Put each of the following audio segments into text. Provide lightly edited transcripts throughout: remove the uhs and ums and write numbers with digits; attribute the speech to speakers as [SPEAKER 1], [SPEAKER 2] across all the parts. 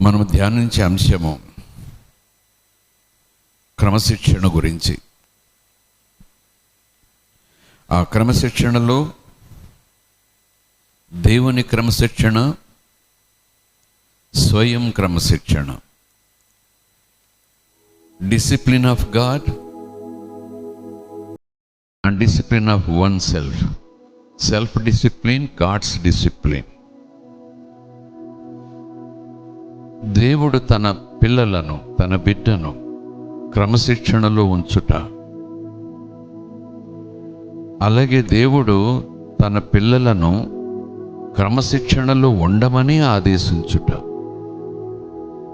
[SPEAKER 1] మనము ధ్యానించే అంశము క్రమశిక్షణ గురించి. ఆ క్రమశిక్షణలో దేవుని క్రమశిక్షణ, స్వయం క్రమశిక్షణ, discipline of God and discipline of oneself. Self discipline, God's discipline. దేవుడు తన పిల్లలను, తన బిడ్డను క్రమశిక్షణలో ఉంచుట, అలాగే దేవుడు తన పిల్లలను క్రమశిక్షణలో ఉండమని ఆదేశించుట.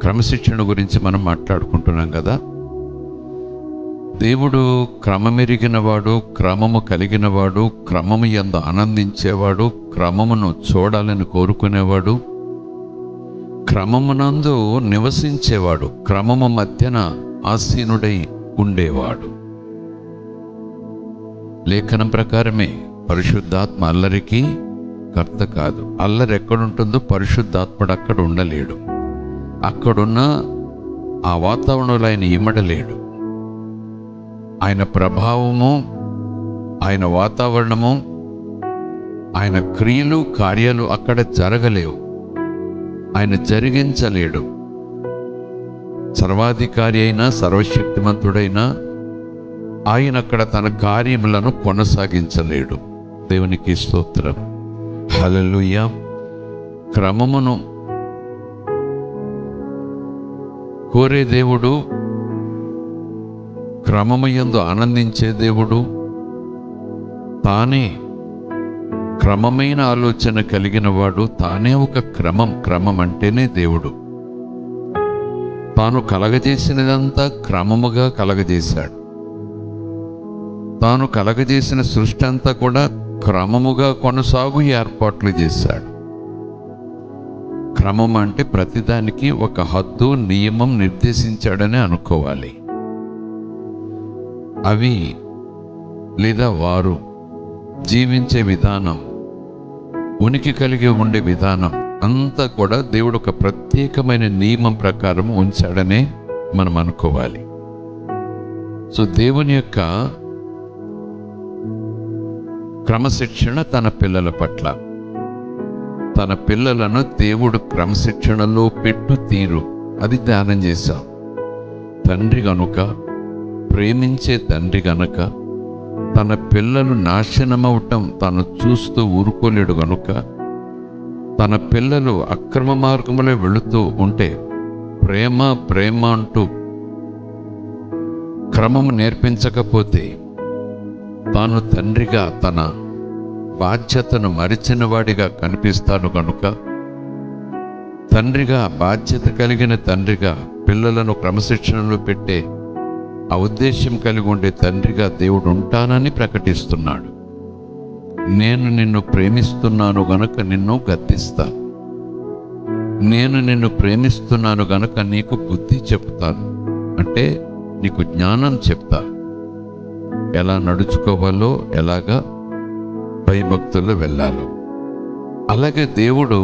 [SPEAKER 1] క్రమశిక్షణ గురించి మనం మాట్లాడుకుంటున్నాం కదా. దేవుడు క్రమమెరిగినవాడు, క్రమము కలిగినవాడు, క్రమము యందు ఆనందించేవాడు, క్రమమును చూడాలని కోరుకునేవాడు, క్రమమునందు నివసించేవాడు, క్రమము మధ్యన ఆసీనుడై ఉండేవాడు. లేఖనం ప్రకారమే పరిశుద్ధాత్మ అల్లరికి కర్త కాదు. అల్లరి ఎక్కడుంటుందో పరిశుద్ధాత్ముడు అక్కడ ఉండలేడు. అక్కడున్న ఆ వాతావరణంలో ఆయన ఇమ్మడలేడు. ఆయన ప్రభావము, ఆయన వాతావరణము, ఆయన క్రియలు, కార్యాలు అక్కడ జరగలేవు. ఆయన జరిగించలేడు. సర్వాధికారి అయినా, సర్వశక్తిమంతుడైనా ఆయన అక్కడ తన కార్యములను కొనసాగించలేడు. దేవునికి స్తోత్రం, హల్లెలూయా. క్రమమును కోరే దేవుడు, క్రమము యందు ఆనందించే దేవుడు, తానే క్రమమైన ఆలోచన కలిగిన వాడు, తానే ఒక క్రమం అంటేనే దేవుడు. తాను కలగజేసినదంతా క్రమముగా కలగజేశాడు. తాను కలగజేసిన సృష్టి అంతా కూడా క్రమముగా కొనసాగు ఏర్పాట్లు చేశాడు. క్రమం అంటే ప్రతిదానికి ఒక హద్దు, నియమం నిర్దేశించాడని అనుకోవాలి. అవి లేదా వారు జీవించే విధానం, ఉనికి కలిగి ఉండే విధానం అంతా కూడా దేవుడు ఒక ప్రత్యేకమైన నియమం ప్రకారం ఉంచాడనే మనం అనుకోవాలి. సో దేవుని యొక్క క్రమశిక్షణ తన పిల్లల పట్ల, తన పిల్లలను దేవుడు క్రమశిక్షణలో పెట్టు తీరు, అది ధ్యానం చేశాం. తండ్రి గనుక, ప్రేమించే తండ్రి గనుక, తన పిల్లలు నాశనమవటం తాను చూస్తూ ఊరుకోలేడు గనుక, తన పిల్లలు అక్రమ మార్గంలో వెళుతూ ఉంటే ప్రేమ ప్రేమ అంటూ క్రమము నేర్పించకపోతే తాను తండ్రిగా తన బాధ్యతను మరిచిన వాడిగా కనిపిస్తాను గనుక, తండ్రిగా, బాధ్యత కలిగిన తండ్రిగా పిల్లలను క్రమశిక్షణలో పెట్టే ఆ ఉద్దేశం కలిగి ఉండే తండ్రిగా దేవుడు ఉంటానని ప్రకటిస్తున్నాడు. నేను నిన్ను ప్రేమిస్తున్నాను గనుక నిన్ను గద్దిస్తాను. నేను నిన్ను ప్రేమిస్తున్నాను గనుక నీకు బుద్ధి చెప్తాను, అంటే నీకు జ్ఞానం చెప్తా, ఎలా నడుచుకోవాలో, ఎలాగా భయభక్తుల్లో వెళ్ళాలో. అలాగే దేవుడు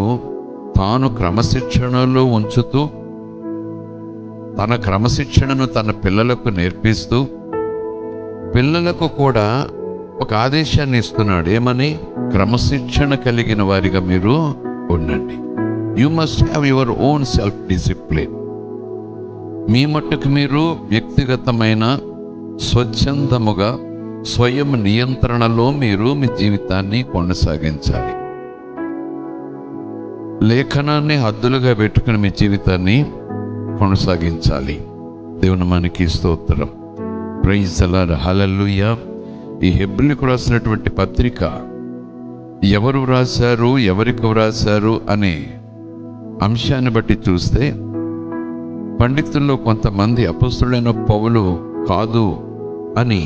[SPEAKER 1] తాను క్రమశిక్షణలో ఉంచుతూ తన క్రమశిక్షణను తన పిల్లలకు నేర్పిస్తూ పిల్లలకు కూడా ఒక ఆదేశాన్ని ఇస్తున్నాడు. ఏమని? క్రమశిక్షణ కలిగిన వారిగా మీరు ఉండండి. You must have your own self discipline. మీ మట్టుకు మీరు వ్యక్తిగతమైన స్వచ్ఛందముగా స్వయం నియంత్రణలో మీరు మీ జీవితాన్ని కొనసాగించాలి. లేఖనాన్ని హద్దులుగా పెట్టుకుని మీ జీవితాన్ని కొనసాగించాలి. దేవుని మనకి స్తోత్రం, ప్రైజ్ ది లార్డ్, హల్లెలూయా. ఈ హెబ్రీయులకు రాసినటువంటి పత్రిక ఎవరు వ్రాశారు, ఎవరికి వ్రాశారు అనే అంశాన్ని బట్టి చూస్తే పండితుల్లో కొంతమంది అపొస్తలుడైన పౌలు కాదు అని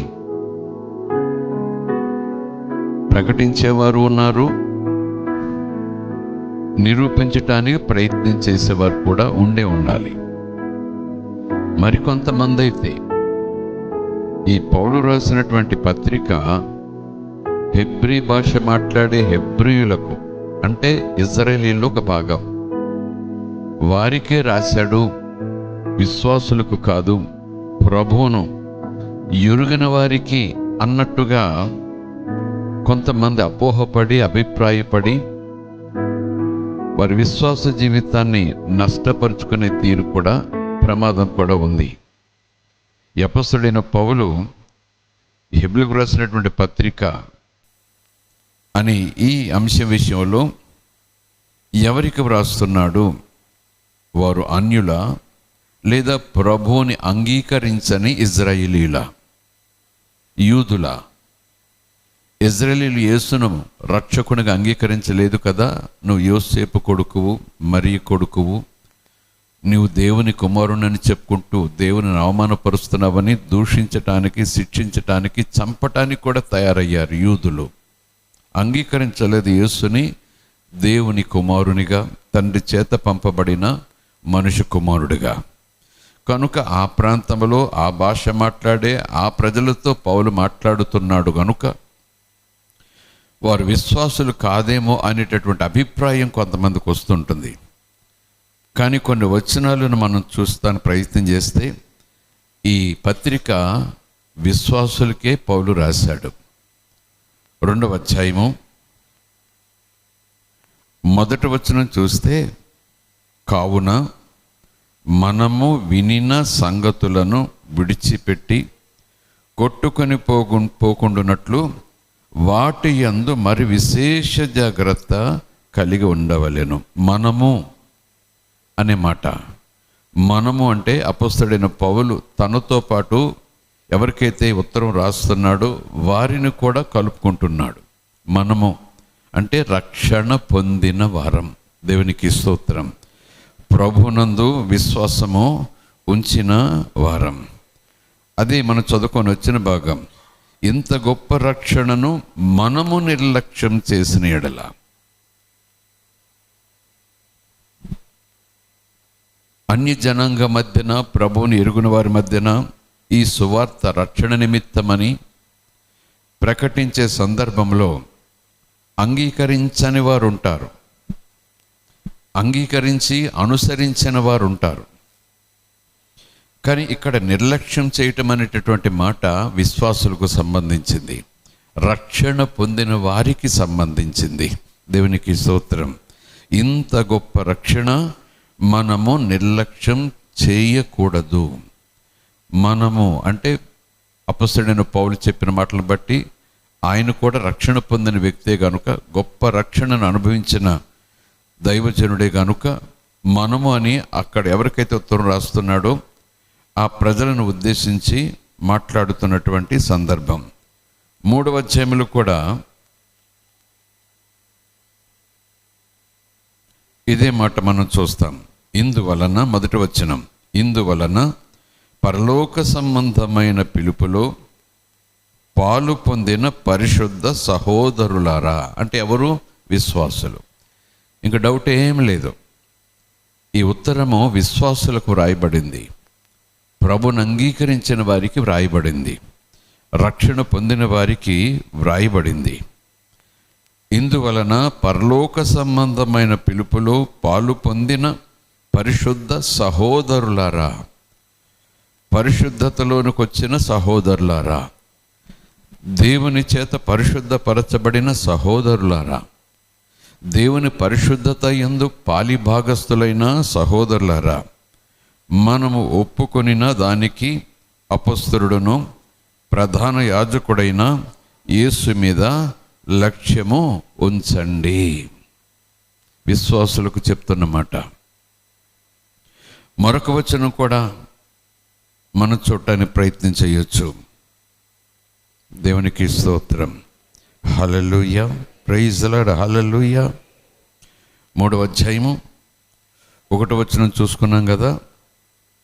[SPEAKER 1] ప్రకటించేవారు ఉన్నారు, నిరూపించటానికి ప్రయత్నం చేసేవారు కూడా ఉండాలి. మరికొంతమంది అయితే ఈ పౌలు రాసినటువంటి పత్రిక హెబ్రీ భాష మాట్లాడే హెబ్రీయులకు, అంటే ఇజ్రాయేలీలో ఒక భాగం, వారికే రాశాడు, విశ్వాసులకు కాదు, ప్రభువును ఎరుగని వారికి అన్నట్టుగా కొంతమంది అపోహపడి అభిప్రాయపడి వారి విశ్వాస జీవితాన్ని నష్టపరుచుకునే తీరు కూడా, ప్రమాదం కూడా ఉంది. అపోస్తలుడైన పౌలు హెబ్రీయులకు రాసినటువంటి పత్రిక అని ఈ అంశం విషయంలో ఎవరికి వ్రాస్తున్నాడు? వారు అన్యుల లేదా ప్రభువుని అంగీకరించని ఇజ్రాయేలీల, యూదుల? ఇజ్రాయేలీలు యేసును రక్షకునిగా అంగీకరించలేదు కదా. నువ్వు యోసేపు కొడుకువు, మరియ కొడుకువు, నీవు దేవుని కుమారునని చెప్పుకుంటూ దేవుని అవమానపరుస్తున్నావని దూషించటానికి, శిక్షించటానికి, చంపటానికి కూడా తయారయ్యారు యూదులు. అంగీకరించలేదు యేసుని దేవుని కుమారునిగా, తండ్రి చేత పంపబడిన మనుష్య కుమారుడిగా. కనుక ఆ ప్రాంతంలో ఆ భాష మాట్లాడే ఆ ప్రజలతో పౌలు మాట్లాడుతున్నాడు కనుక వారు విశ్వాసులు కాదేమో అనేటటువంటి అభిప్రాయం కొంతమందికి వస్తుంటుంది. కానీ కొన్ని వచనాలను మనం చూస్తానికి ప్రయత్నం చేస్తే ఈ పత్రిక విశ్వాసులకే పౌలు రాశాడు. 2వ అధ్యాయము 1వ వచనం చూస్తే, కావున మనము వినిన సంగతులను విడిచిపెట్టి కొట్టుకొని పోకుండునట్లు వాటి యందు మరి విశేష జాగ్రత్త కలిగి ఉండవలెను. మనము అనే మాట, మనము అంటే అపోస్తలుడైన పౌలు తనతో పాటు ఎవరికైతే ఉత్తరం రాస్తున్నాడో వారిని కూడా కలుపుకుంటున్నాడు. మనము అంటే రక్షణ పొందిన వారం. దేవునికి స్తోత్రం. ప్రభునందు విశ్వాసము ఉంచిన వారం. అది మనం చదువుకొని వచ్చిన భాగం. ఇంత గొప్ప రక్షణను మనము నిర్లక్ష్యం చేసిన ఎడల, అన్య జనాంగ మధ్యన, ప్రభువుని ఎరుగున వారి మధ్యన ఈ సువార్త రక్షణ నిమిత్తమని ప్రకటించే సందర్భంలో అంగీకరించని వారు ఉంటారు, అంగీకరించి అనుసరించిన వారు ఉంటారు. కానీ ఇక్కడ నిర్లక్ష్యం చేయటం అనేటటువంటి మాట విశ్వాసులకు సంబంధించింది, రక్షణ పొందిన వారికి సంబంధించింది. దేవునికి స్తోత్రం. ఇంత గొప్ప రక్షణ మనము నిర్లక్ష్యం చేయకూడదు. మనము అంటే అపొస్తలుడైన పౌలు చెప్పిన మాటలను బట్టి ఆయన కూడా రక్షణ పొందిన వ్యక్తే కనుక, గొప్ప రక్షణను అనుభవించిన దైవజనుడే కనుక మనము అని అక్కడ ఎవరికైతే ఉత్తరం రాస్తున్నాడో ఆ ప్రజలను ఉద్దేశించి మాట్లాడుతున్నటువంటి సందర్భం. 3వ అధ్యాయంలో కూడా ఇదే మాట మనం చూస్తాం. ఇందువలన, 1వ వచనం, ఇందువలన పరలోక సంబంధమైన పిలుపులో పాలు పొందిన పరిశుద్ధ సహోదరులారా, అంటే ఎవరు? విశ్వాసులు. ఇంకా డౌట్ ఏం లేదు, ఈ ఉత్తరము విశ్వాసులకు వ్రాయబడింది, ప్రభుని అంగీకరించిన వారికి వ్రాయబడింది, రక్షణ పొందిన వారికి వ్రాయబడింది. ఇందువలన పరలోక సంబంధమైన పిలుపులో పాలు పొందిన పరిశుద్ధ సహోదరులారా, పరిశుద్ధతలోనికి వచ్చిన సహోదరులారా, దేవుని చేత పరిశుద్ధపరచబడిన సహోదరులారా, దేవుని పరిశుద్ధత యందు పాలిభాగస్థులైన సహోదరులారా, మనము ఒప్పుకొనిన దానికి అపొస్తలుడును ప్రధాన యాజకుడైన యేసు మీద లక్ష్యము ఉంచండి. విశ్వాసులకు చెప్తున్నమాట. మరొక వచనం కూడా మనం చూడటానికి ప్రయత్నం చేయొచ్చు. దేవునికి స్తోత్రం. హల్లెలూయా, ప్రైజ్ ది లార్డ్, హల్లెలూయా. 3వ అధ్యాయము 1వ వచనం చూసుకున్నాం కదా.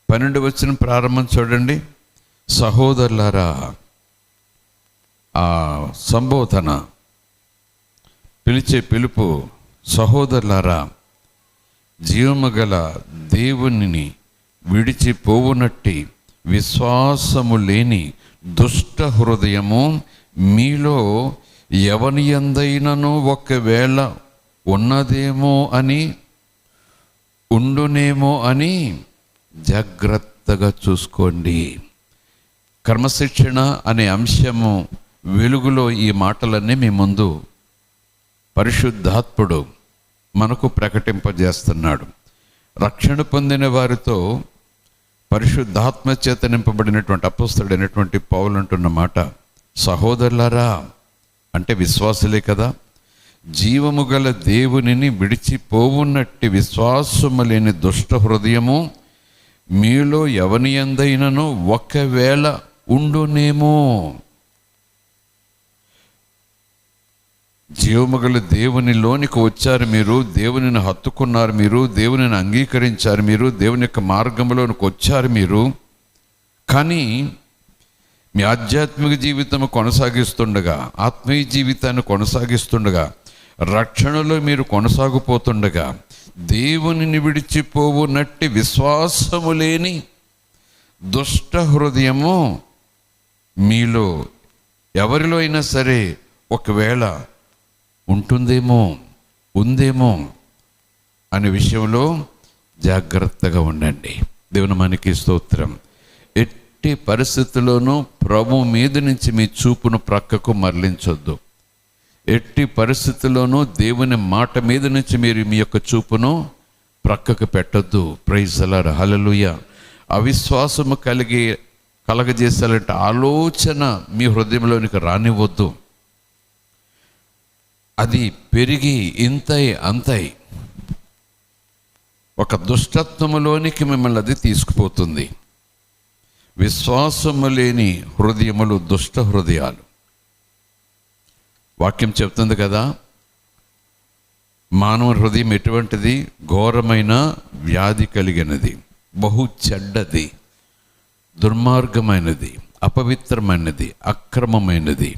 [SPEAKER 1] 12వ వచనం ప్రారంభం చూడండి. సహోదరులారా, ఆ సంబోధన, పిలిచే పిలుపు, సహోదరులారా, జీవము గల దేవునిని విడిచిపోవునట్టి విశ్వాసము లేని దుష్ట హృదయము మీలో ఎవని యందైనను ఒకవేళ ఉన్నదేమో అని ఉండునేమో అని జాగ్రత్తగా చూసుకోండి. క్రమశిక్షణ అనే అంశము వెలుగులో ఈ మాటలన్నీ మీ ముందు పరిశుద్ధాత్ముడు మనకు ప్రకటింపజేస్తున్నాడు. రక్షణ పొందిన వారితో పరిశుద్ధాత్మ చేత నింపబడినటువంటి అపోస్తలుడైనటువంటి పౌలు అంటున్న మాట, సహోదరులారా అంటే విశ్వాసులే కదా, జీవము గల దేవునిని విడిచిపోవున్నట్టి విశ్వాసము లేని దుష్ట హృదయము మీలో ఎవని యందైనను ఒకవేళ ఉండునేమో. జీవముగల దేవునిలోనికి వచ్చారు మీరు, దేవునిని హత్తుకున్నారు మీరు, దేవునిని అంగీకరించారు మీరు, దేవుని యొక్క మార్గంలోనికి వచ్చారు మీరు. కానీ మీ ఆధ్యాత్మిక జీవితం కొనసాగిస్తుండగా, ఆత్మీయ జీవితాన్ని కొనసాగిస్తుండగా, రక్షణలో మీరు కొనసాగిపోతుండగా, దేవునిని విడిచిపోవునట్టి విశ్వాసము లేని దుష్ట హృదయము మీలో ఎవరిలో అయినా సరే ఒకవేళ ఉంటుందేమో, ఉందేమో అనే విషయంలో జాగ్రత్తగా ఉండండి. దేవుని మనకి స్తోత్రం. ఎట్టి పరిస్థితుల్లోనూ ప్రభు మీద నుంచి మీ చూపును ప్రక్కకు మరలించొద్దు. ఎట్టి పరిస్థితుల్లోనూ దేవుని మాట మీద నుంచి మీరు మీ యొక్క చూపును ప్రక్కకు పెట్టొద్దు. ప్రైజ్ ది లార్డ్, హల్లెలూయా. అవిశ్వాసము కలగజేసాలంటే ఆలోచన మీ హృదయంలోనికి రానివ్వద్దు. అది పెరిగి ఇంతై అంతై ఒక దుష్టత్వములోనికి మిమ్మల్ని అది తీసుకుపోతుంది. విశ్వాసము లేని హృదయములు దుష్ట హృదయాలు. వాక్యం చెప్తుంది కదా, మానవ హృదయం ఎటువంటిది? ఘోరమైన వ్యాధి కలిగినది, బహు చెడ్డది, దుర్మార్గమైనది, అపవిత్రమైనది, అక్రమమైనది.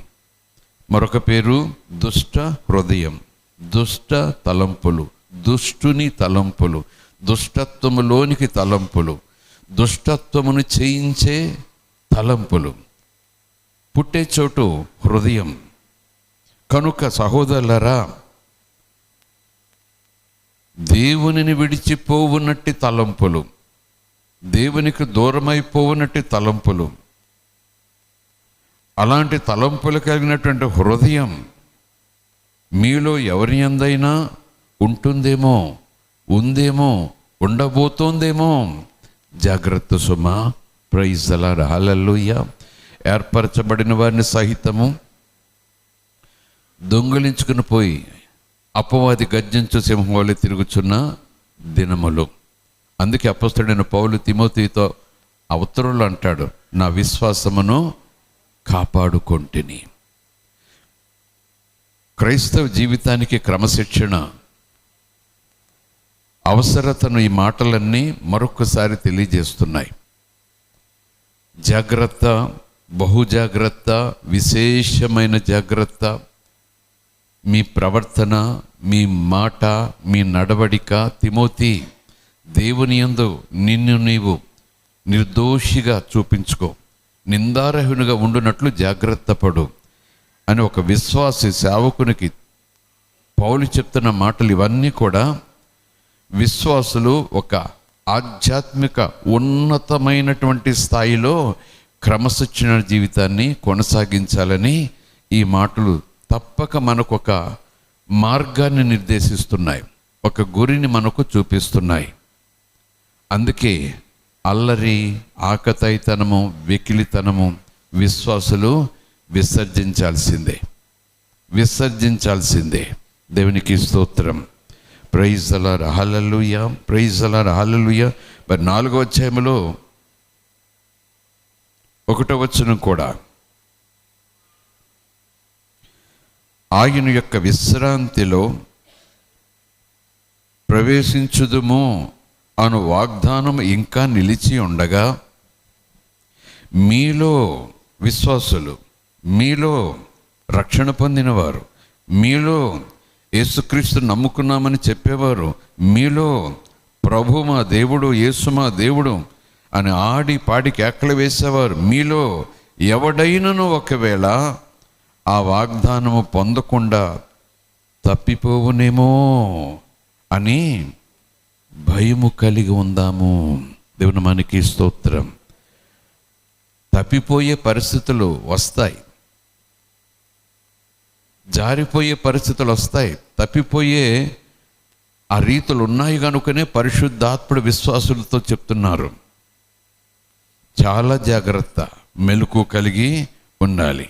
[SPEAKER 1] మరొక పేరు దుష్ట హృదయం. దుష్ట తలంపులు, దుష్టుని తలంపులు, దుష్టత్వములోనికి తలంపులు, దుష్టత్వమును చేయించే తలంపులు పుట్టే చోటు హృదయం. కనుక సహోదరులారా, దేవునిని విడిచిపోవునట్టి తలంపులు, దేవునికి దూరమైపోవునట్టి తలంపులు, అలాంటి తలంపులు కలిగినటువంటి హృదయం మీలో ఎవరి యందైనా ఉంటుందేమో, ఉందేమో, ఉండబోతోందేమో. జాగ్రత్త సుమా. ప్రైజ్ ది లార్డ్, హల్లెలూయా. ఏర్పరచబడిన వారిని సహితము దొంగిలించుకుని పోయి అపవాది గర్జించు సింహం వలె తిరుగుచున్న దినములు. అందుకే అపోస్తలుడైన పౌలు తిమోతితో ఆ ఉత్తరంలో అంటాడు, నా విశ్వాసమును కాపాడుకొంటిని. క్రైస్తవ జీవితానికి క్రమశిక్షణ అవసరతను ఈ మాటలన్నీ మరొకసారి తెలియజేస్తున్నాయి. జాగ్రత్త, బహుజాగ్రత్త, విశేషమైన జాగ్రత్త. మీ ప్రవర్తన, మీ మాట, మీ నడవడిక, తిమోతి, దేవుని యందు నిన్ను నీవు నిర్దోషిగా చూపించుకో, నిందారహితునిగా ఉండునట్లు జాగ్రత్త పడు అని ఒక విశ్వాసి సేవకునికి పౌలు చెప్తున్న మాటలు ఇవన్నీ కూడా విశ్వాసులు ఒక ఆధ్యాత్మిక ఉన్నతమైనటువంటి స్థాయిలో క్రమశిక్షణ జీవితాన్ని కొనసాగించాలని ఈ మాటలు తప్పక మనకు ఒక మార్గాన్ని నిర్దేశిస్తున్నాయి, ఒక గురిని మనకు చూపిస్తున్నాయి. అందుకే అల్లరి, ఆకతాయితనము, వెకిలితనము విశ్వాసులు విసర్జించాల్సిందే, విసర్జించాల్సిందే. దేవునికి స్తోత్రం. Praise the lord, hallelujah. Praise the lord, hallelujah. మరి 4వ అధ్యాయములో 1వ వచనం కూడా, ఆయన యొక్క విశ్రాంతిలో ప్రవేశించుదుము అను వాగ్దానం ఇంకా నిలిచి ఉండగా, మీలో విశ్వాసులు, మీలో రక్షణ పొందినవారు, మీలో యేసుక్రీస్తు నమ్ముకున్నామని చెప్పేవారు, మీలో ప్రభు మా దేవుడు, యేసు మా దేవుడు అని ఆడి పాడి కేకలు వేసేవారు, మీలో ఎవడైనను ఒకవేళ ఆ వాగ్దానము పొందకుండా తప్పిపోవునేమో అని భయము కలిగి ఉందాము. దేవుని మనకి స్తోత్రం. తప్పిపోయే పరిస్థితులు వస్తాయి, జారిపోయే పరిస్థితులు వస్తాయి, తప్పిపోయే ఆ రీతులు ఉన్నాయి కనుకనే పరిశుద్ధాత్ముడు విశ్వాసులతో చెప్తున్నారు, చాలా జాగ్రత్త, మెలకు కలిగి ఉండాలి.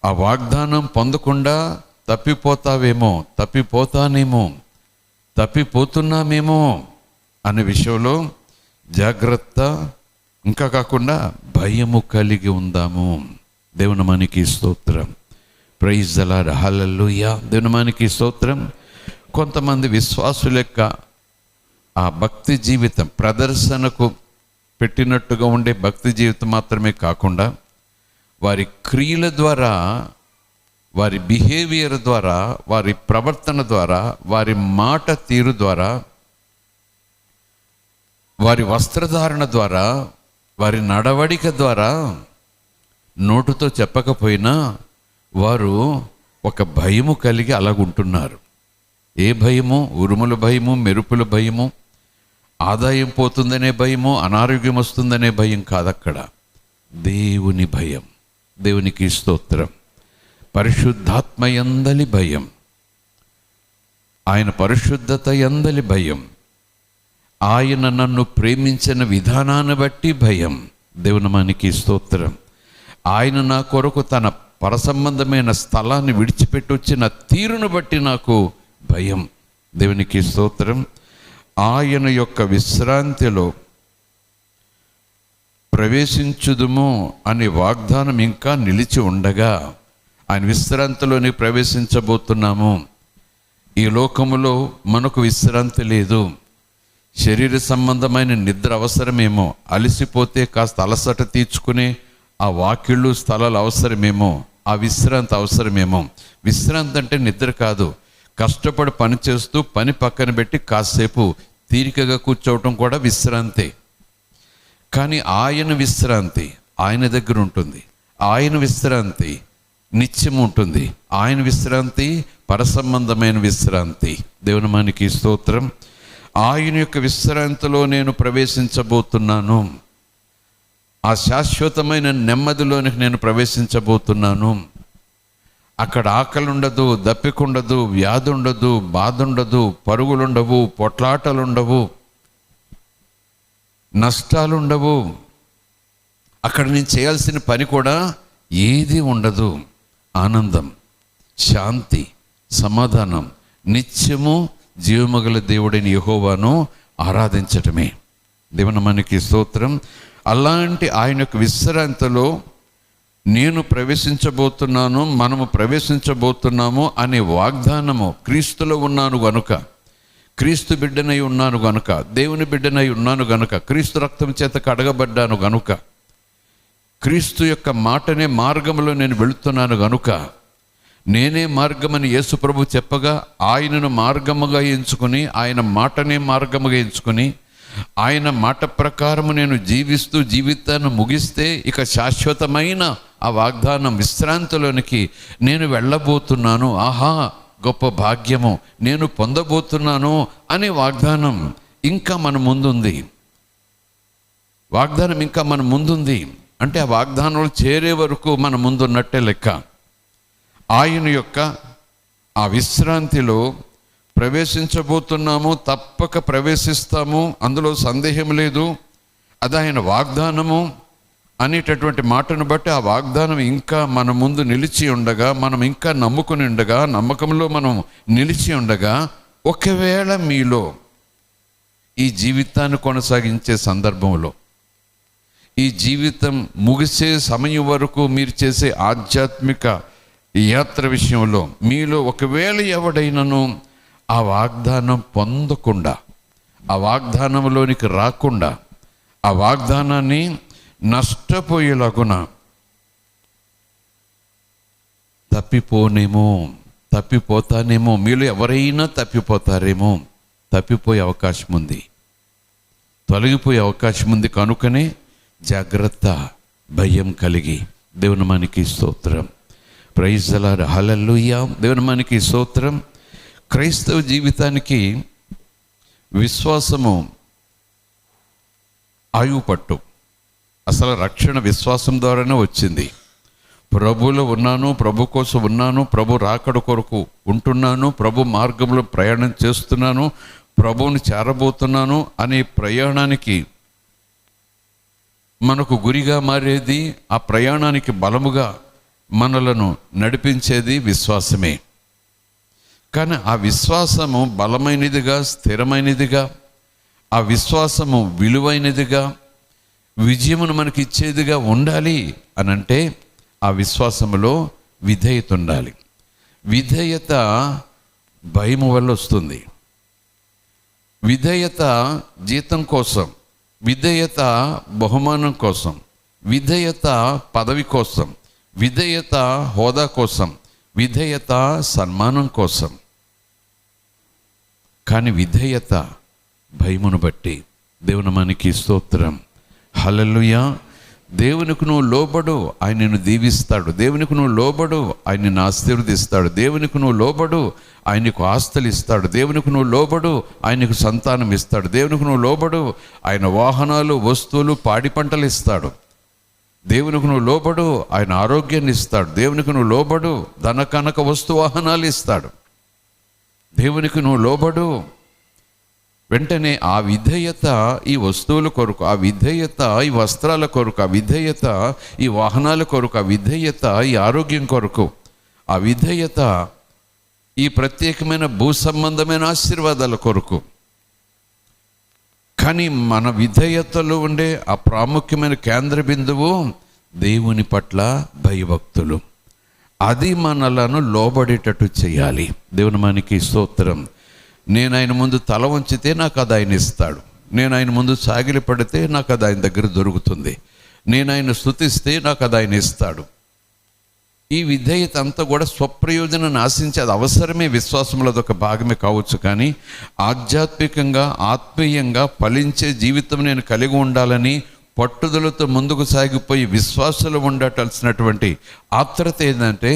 [SPEAKER 1] ఆ వాగ్దానం పొందకుండా తప్పిపోతావేమో, తప్పిపోతానేమో, తప్పిపోతున్నామేమో అనే విషయంలో జాగ్రత్త. ఇంకా కాకుండా భయము కలిగి ఉందాము. దేవుని మనకి స్తోత్రం. Praise the lord. హల్లెలూయా. దేవుని మనకి స్తోత్రం. కొంతమంది విశ్వాసుల యొక్క ఆ భక్తి జీవితం ప్రదర్శనకు పెట్టినట్టుగా ఉండే భక్తి జీవితం మాత్రమే కాకుండా వారి క్రియల ద్వారా, వారి బిహేవియర్ ద్వారా, వారి ప్రవర్తన ద్వారా, వారి మాట తీరు ద్వారా, వారి వస్త్రధారణ ద్వారా, వారి నడవడిక ద్వారా నోటుతో చెప్పకపోయినా వారు ఒక భయము కలిగి అలాగుంటున్నారు. ఏ భయము? ఉరుముల భయము, మెరుపుల భయము, ఆదాయం పోతుందనే భయము, అనారోగ్యం వస్తుందనే భయం కాదక్కడ. దేవుని భయం. దేవునికి స్తోత్రం. పరిశుద్ధాత్మ యందలి భయం, ఆయన పరిశుద్ధత యందలి భయం, ఆయన నన్ను ప్రేమించిన విధానాన్ని బట్టి భయం. దేవుని మనకి స్తోత్రం. ఆయన నా కొరకు తన పరసంబంధమైన స్థలాన్ని విడిచిపెట్టి వచ్చిన తీరును బట్టి నాకు భయం. దేవునికి స్తోత్రం. ఆయన యొక్క విశ్రాంతిలో ప్రవేశించుదుము అనే వాగ్దానం ఇంకా నిలిచి ఉండగా ఆయన విశ్రాంతిలోనే ప్రవేశించబోతున్నాము. ఈ లోకములో మనకు విశ్రాంతి లేదు. శరీర సంబంధమైన నిద్ర అవసరమేమో, అలసిపోతే కాస్త అలసట తీర్చుకునే ఆ వాకిళ్ళు స్థలాలు అవసరమేమో, ఆ విశ్రాంతి అవసరమేమో. విశ్రాంతి అంటే నిద్ర కాదు. కష్టపడి పని చేస్తూ పని పక్కన పెట్టి కాసేపు తీరికగా కూర్చోవటం కూడా విశ్రాంతి. కానీ ఆయన విశ్రాంతి ఆయన దగ్గర ఉంటుంది. ఆయన విశ్రాంతి నిత్యం ఉంటుంది. ఆయన విశ్రాంతి పరసంబంధమైన విశ్రాంతి. దేవుని మనకి స్తోత్రం. ఆయన యొక్క విశ్రాంతిలో నేను ప్రవేశించబోతున్నాను. ఆ శాశ్వతమైన నెమ్మదిలోనికి నేను ప్రవేశించబోతున్నాను. అక్కడ ఆకలి ఉండదు, దప్పిక ఉండదు, వ్యాధి ఉండదు, బాధ ఉండదు, పరుగులుండవు, పొట్లాటలుండవు, నష్టాలుండవు. అక్కడ నేను చేయాల్సిన పని కూడా ఏది ఉండదు. ఆనందం, శాంతి, సమాధానం, నిత్యము జీవమగల దేవుడైన యెహోవాను ఆరాధించటమే. దేవుని మనకి స్తోత్రం. అలాంటి ఆయన యొక్క విశ్రాంతిలో నేను ప్రవేశించబోతున్నాను, మనము ప్రవేశించబోతున్నాము అనే వాగ్దానము. క్రీస్తులో ఉన్నాను గనుక, క్రీస్తు బిడ్డనై ఉన్నాను గనుక, దేవుని బిడ్డనై ఉన్నాను గనుక, క్రీస్తు రక్తం చేత కడగబడ్డాను గనుక, క్రీస్తు యొక్క మాటనే మార్గంలో నేను వెళుతున్నాను గనుక, నేనే మార్గమని యేసు ప్రభు చెప్పగా ఆయనను మార్గముగా ఎంచుకొని, ఆయన మాటనే మార్గముగా ఎంచుకొని, ఆయన మాట ప్రకారము నేను జీవిస్తూ జీవితాన్ని ముగిస్తే ఇక శాశ్వతమైన ఆ వాగ్దానం విశ్రాంతిలోనికి నేను వెళ్ళబోతున్నాను. ఆహా, గొప్ప భాగ్యము నేను పొందబోతున్నాను అనే వాగ్దానం ఇంకా మన ముందుంది. వాగ్దానం ఇంకా మన ముందుంది అంటే ఆ వాగ్దానాలు చేరే వరకు మన ముందున్నట్టే లెక్క. ఆయన యొక్క ఆ విశ్రాంతిలో ప్రవేశించబోతున్నాము, తప్పక ప్రవేశిస్తాము, అందులో సందేహం లేదు. అది ఆయన వాగ్దానము అనేటటువంటి మాటను బట్టి ఆ వాగ్దానం ఇంకా మన ముందు నిలిచి ఉండగా, మనం ఇంకా నమ్ముకుని ఉండగా, నమ్మకంలో మనం నిలిచి ఉండగా, ఒకవేళ మీలో ఈ జీవితాన్ని కొనసాగించే సందర్భంలో, ఈ జీవితం ముగిసే సమయం వరకు మీరు చేసే ఆధ్యాత్మిక యాత్ర విషయంలో మీలో ఒకవేళ ఎవడైనను ఆ వాగ్దానం పొందకుండా, ఆ వాగ్దానంలోనికి రాకుండా, ఆ వాగ్దానాన్ని నష్టపోయేలాగున తప్పిపోతానేమో, మీలో ఎవరైనా తప్పిపోతారేమో, తప్పిపోయే అవకాశం ఉంది, తొలగిపోయే అవకాశం ఉంది. కనుకనే జాగ్రత్త, భయం కలిగి. దేవుని మనకి స్తోత్రం. Praise the lord. హల్లెలూయా. దేవుని మనకి స్తోత్రం. క్రైస్తవ జీవితానికి విశ్వాసము ఆయువు పట్టు. అసలు రక్షణ విశ్వాసం ద్వారానే వచ్చింది. ప్రభువులో ఉన్నాను, ప్రభు కోసం ఉన్నాను, ప్రభు రాకడ కొరకు ఉంటున్నాను, ప్రభు మార్గంలో ప్రయాణం చేస్తున్నాను, ప్రభువుని చేరబోతున్నాను అనే ప్రయాణానికి మనకు గురిగా మారేది, ఆ ప్రయాణానికి బలముగా మనలను నడిపించేది విశ్వాసమే. కానీ ఆ విశ్వాసము బలమైనదిగా, స్థిరమైనదిగా, ఆ విశ్వాసము విలువైనదిగా, విజయమును మనకి ఇచ్చేదిగా ఉండాలి అనంటే ఆ విశ్వాసములో విధేయత ఉండాలి. విధేయత భయము వల్ల వస్తుంది. విధేయత జీతం కోసం, విధేయత బహుమానం కోసం, విధేయత పదవి కోసం, విధేయత హోదా కోసం, విధేయత సన్మానం కోసం. కానీ విధేయత భయమును బట్టి. దేవుని మనకి స్తోత్రం. హల్లెలూయా. దేవునికి నువ్వు లోబడు, ఆయన నిన్ను దీవిస్తాడు. దేవునికి నువ్వు లోబడు, ఆయన నిన్ను ఆశీర్వదిస్తాడు. దేవునికి నువ్వు లోబడు, ఆయనకు ఆస్తులు ఇస్తాడు. దేవునికి నువ్వు లోబడు, ఆయనకు సంతానం ఇస్తాడు. దేవునికి నువ్వు లోబడు, ఆయన వాహనాలు, వస్తువులు, పాడి పంటలు ఇస్తాడు. దేవునికి నువ్వు లోబడు, ఆయన ఆరోగ్యాన్ని ఇస్తాడు. దేవునికి నువ్వు లోబడు, ధన కనక వస్తు వాహనాలు ఇస్తాడు. దేవునికి నువ్వు లోబడు. వెంటనే ఆ విధేయత ఈ వస్తువుల కొరకు, ఆ విధేయత ఈ వస్త్రాల కొరకు, ఆ విధేయత ఈ వాహనాల కొరకు, ఆ విధేయత ఈ ఆరోగ్యం కొరకు, ఆ విధేయత ఈ ప్రత్యేకమైన భూ సంబంధమైన ఆశీర్వాదాల కొరకు. కానీ మన విధేయతలో ఉండే ఆ ప్రాముఖ్యమైన కేంద్ర బిందువు దేవుని పట్ల భయభక్తులు. అది మనలను లోబడేటట్టు చేయాలి. దేవుని మనకి స్తోత్రం. నేను ఆయన ముందు తల వంచితే నాకు అది ఆయన ఇస్తాడు. నేను ఆయన ముందు సాగిలి పడితే నాకు అది ఆయన దగ్గర దొరుకుతుంది. నేను ఆయన స్తుతిస్తే నాకు అది ఆయన ఇస్తాడు. ఈ విధేయత అంతా కూడా స్వప్రయోజనాన్ని ఆశించి, అది అవసరమే, విశ్వాసంలో అదొక భాగమే కావచ్చు. కానీ ఆధ్యాత్మికంగా, ఆత్మీయంగా ఫలించే జీవితం నేను కలిగి ఉండాలని పట్టుదలతో ముందుకు సాగిపోయి విశ్వాసాలు ఉండటాల్సినటువంటి ఆత్రత ఏంటంటే,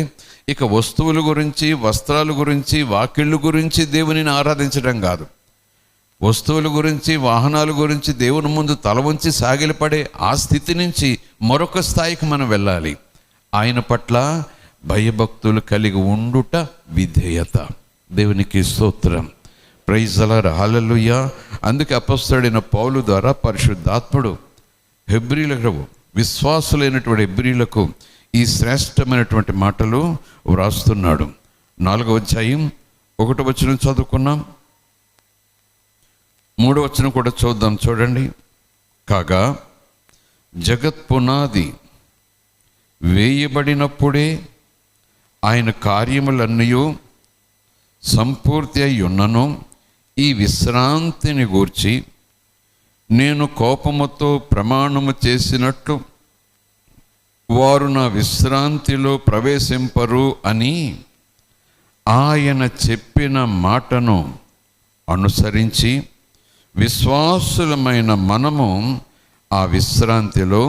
[SPEAKER 1] ఇక వస్తువుల గురించి, వస్త్రాల గురించి, వాకిళ్ళు గురించి దేవునిని ఆరాధించడం కాదు. వస్తువుల గురించి, వాహనాల గురించి దేవుని ముందు తల వంచి సాగిలపడే ఆ స్థితి నుంచి మరొక స్థాయికి మనం వెళ్ళాలి. ఆయన పట్ల భయభక్తులు కలిగి ఉండుట విధేయత. దేవునికి స్తోత్రం. Praise the lord. హల్లెలూయా. అందుకే అపొస్తలుడైన పౌలు ద్వారా పరిశుద్ధాత్ముడు హెబ్రీలకు, విశ్వాసులైనటువంటి హెబ్రీలకు ఈ శ్రేష్టమైనటువంటి మాటలు వ్రాస్తున్నాడు. 4వ అధ్యాయం 1వ వచనం చదువుకున్నాం. 3వ వచనం కూడా చూద్దాం. చూడండి. కాగా జగత్ పునాది వేయబడినప్పుడే ఆయన కార్యములన్నీ సంపూర్తి అయి ఉన్నను, ఈ విశ్రాంతిని గూర్చి నేను కోపముతో ప్రమాణము చేసినట్లు వారు నా విశ్రాంతిలో ప్రవేశింపరు అని ఆయన చెప్పిన మాటను అనుసరించి విశ్వాసులమైన మనము ఆ విశ్రాంతిలో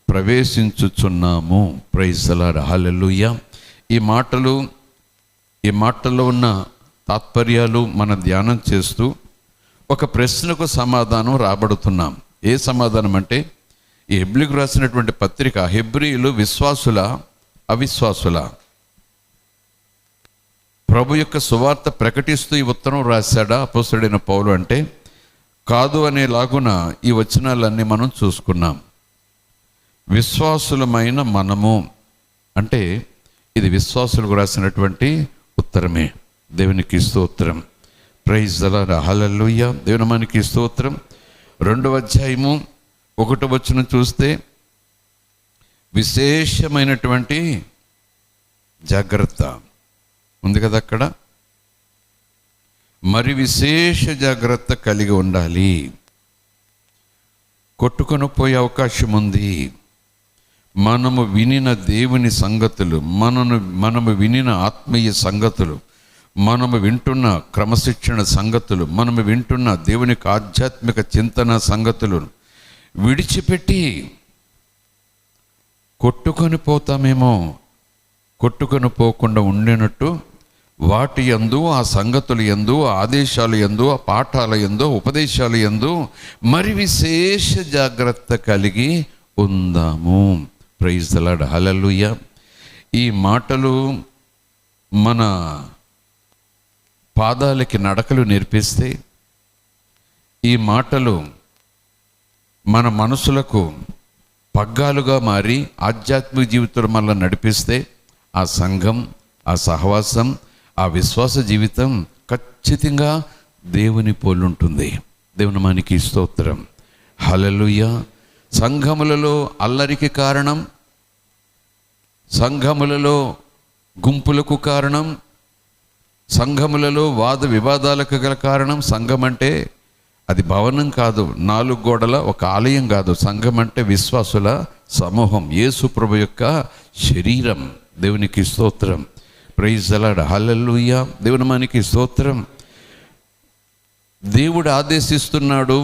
[SPEAKER 1] ప్రవేశించుచున్నాము. Praise the lord. హల్లెలూయా. ఈ మాటల్లో ఉన్న తాత్పర్యాలు మన ధ్యానం చేస్తూ ఒక ప్రశ్నకు సమాధానం రాబడుతున్నాం. ఏ సమాధానం అంటే, ఈ హెబ్రీలకు రాసినటువంటి పత్రిక హెబ్రీలు విశ్వాసుల అవిశ్వాసుల? ప్రభు యొక్క సువార్త ప్రకటిస్తూ ఈ ఉత్తరం రాశాడా అపొస్తలుడైన పౌలు అంటే కాదు అనేలాగున ఈ వచనాలన్నీ మనం చూసుకున్నాం. విశ్వాసులమైన మనము అంటే ఇది విశ్వాసులకు రాసినటువంటి ఉత్తరమే. దేవునికి స్తోత్రం. Praise the lord. హల్లెలూయా. దేవుని మనకి స్తోత్రం. 2వ అధ్యాయము 1వ వచనం చూస్తే విశేషమైనటువంటి జాగ్రత్త ఉంది కదా అక్కడ. మరి విశేష జాగ్రత్త కలిగి ఉండాలి. కొట్టుకొని పోయే అవకాశం ఉంది. మనము వినిన దేవుని సంగతులు, మనము వినిన ఆత్మీయ సంగతులు, మనము వింటున్న క్రమశిక్షణ సంగతులు, మనము వింటున్న దేవునికి ఆధ్యాత్మిక చింతన సంగతులను విడిచిపెట్టి కొట్టుకొని పోతామేమో. కొట్టుకొని పోకుండా ఉండేనట్టు వాటి యందు, ఆ సంగతుల యందు, ఆదేశాలు యందు, ఆ పాఠాల యందు, ఉపదేశాలు యందు మరి విశేష జాగ్రత్త కలిగి ఉందాము. Praise the lord. హల్లెలూయా. ఈ మాటలు మన పాదాలకి నడకలు నేర్పిస్తే, ఈ మాటలు మన మనసులకు పగ్గాలుగా మారి ఆధ్యాత్మిక జీవితం వల్ల నడిపిస్తే, ఆ సంఘం, ఆ సహవాసం, ఆ విశ్వాస జీవితం ఖచ్చితంగా దేవుని పోలుంటుంది. దేవుని మనకి స్తోత్రం. హల్లెలూయా. సంఘములలో అల్లరికి కారణం, సంఘములలో గుంపులకు కారణం, సంఘములలో వాద వివాదాలకు గల కారణం, సంఘం అంటే అది భవనం కాదు, 4 గోడల ఒక ఆలయం కాదు. సంఘం అంటే విశ్వాసుల సమూహం, యేసు ప్రభు యొక్క శరీరం. దేవునికి స్తోత్రం. Praise the lord. హల్లెలూయా. దేవుని మనకి స్తోత్రం. దేవుడు ఆదేశిస్తున్నాడు,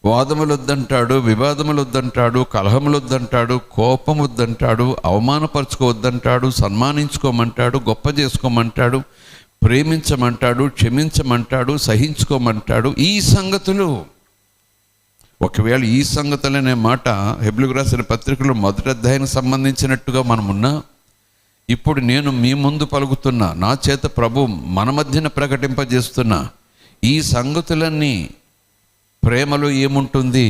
[SPEAKER 1] వాదములు వద్దంటాడు, వివాదములు వద్దంటాడు, కలహములు వద్దంటాడు, కోపం వద్దంటాడు, అవమానపరచుకోవద్దంటాడు, సన్మానించుకోమంటాడు, గొప్ప చేసుకోమంటాడు, ప్రేమించమంటాడు, క్షమించమంటాడు, సహించుకోమంటాడు. ఈ సంగతులు, ఒకవేళ ఈ సంగతులు అనే మాట హెబ్రీయులకు రాసిన పత్రికలో 1వ అధ్యాయానికి సంబంధించినట్టుగా మనమున్నా, ఇప్పుడు నేను మీ ముందు పలుకుతున్నా, నా చేత ప్రభు మన మధ్యన ప్రకటింపజేస్తున్నా ఈ సంగతులన్నీ, ప్రేమలో ఏముంటుంది,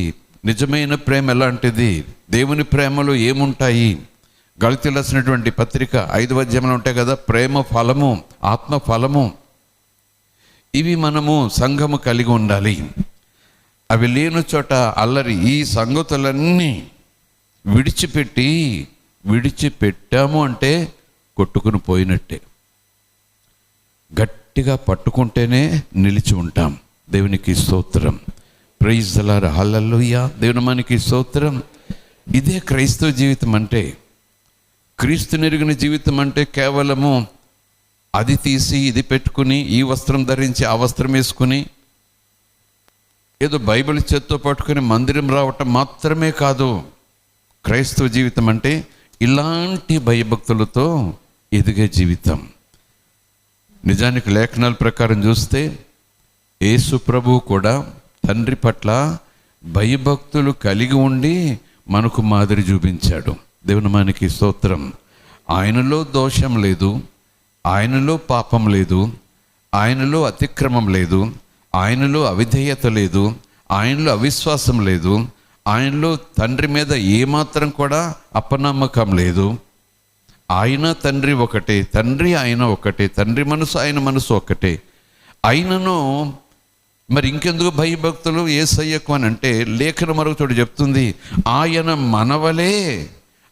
[SPEAKER 1] నిజమైన ప్రేమ ఎలాంటిది, దేవుని ప్రేమలో ఏముంటాయి, గళతీయులకు రాసినటువంటి పత్రిక 5వ అధ్యాయంలో ఉంటాయి కదా, ప్రేమ ఫలము, ఆత్మ ఫలము. ఇవి మనము సంఘము కలిగి ఉండాలి. అవి లేని చోట అల్లరి. ఈ సంగతులన్నీ విడిచిపెట్టాము అంటే కొట్టుకుని పోయినట్టే. గట్టిగా పట్టుకుంటేనే నిలిచి ఉంటాం. దేవునికి స్తోత్రం. Praise the lord. హల్లెలూయా. దేవుని మనకి స్తోత్రం. ఇదే క్రైస్తవ జీవితం అంటే. క్రీస్తు నెరిగిన జీవితం అంటే కేవలము అది తీసి ఇది పెట్టుకుని, ఈ వస్త్రం ధరించి ఆ వస్త్రం వేసుకుని, ఏదో బైబిల్ చేత్తో పట్టుకుని మందిరం రావటం మాత్రమే కాదు. క్రైస్తవ జీవితం అంటే ఇలాంటి భయభక్తులతో ఎదిగే జీవితం. నిజానికి లేఖనాల ప్రకారం చూస్తే యేసు ప్రభువు కూడా తండ్రి పట్ల భయభక్తులు కలిగి ఉండి మనకు మాదిరి చూపించాడు. దేవుని మనకి స్తోత్రం. ఆయనలో దోషం లేదు, ఆయనలో పాపం లేదు, ఆయనలో అతిక్రమం లేదు, ఆయనలో అవిధేయత లేదు, ఆయనలో అవిశ్వాసం లేదు, ఆయనలో తండ్రి మీద ఏమాత్రం కూడా అపనమ్మకం లేదు. ఆయన తండ్రి ఒకటే, తండ్రి ఆయన ఒకటే, తండ్రి మనసు ఆయన మనసు ఒకటే. ఆయనను మరి ఇంకెందుకు భయభక్తులు యేసయ్యకు అని అంటే, లేఖనం మరొక చోటు చెప్తుంది, ఆయన మనవలే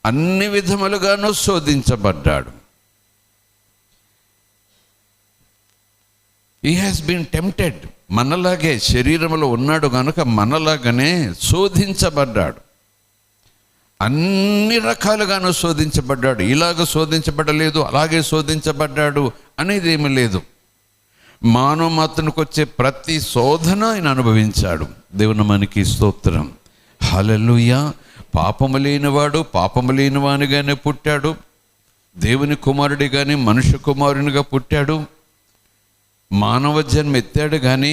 [SPEAKER 1] అన్ని విధములుగాను శోధించబడ్డాడు. He has been tempted. మనలాగే శరీరంలో ఉన్నాడు కనుక మనలాగానే శోధించబడ్డాడు. అన్ని రకాలుగాను శోధించబడ్డాడు. ఇలాగ శోధించబడలేదు, అలాగే శోధించబడ్డాడు అనేది ఏమీ లేదు. మానవ మాత్రానికి వచ్చే ప్రతి శోధన ఆయన అనుభవించాడు. దేవుని మనకి స్తోత్రం. హల్లెలూయా. పాపము లేనివాడు పాపము లేనివానిగానే పుట్టాడు. దేవుని కుమారుడిగానే మనుష్య కుమారునిగా పుట్టాడు. మానవ జన్మ ఎత్తాడు కానీ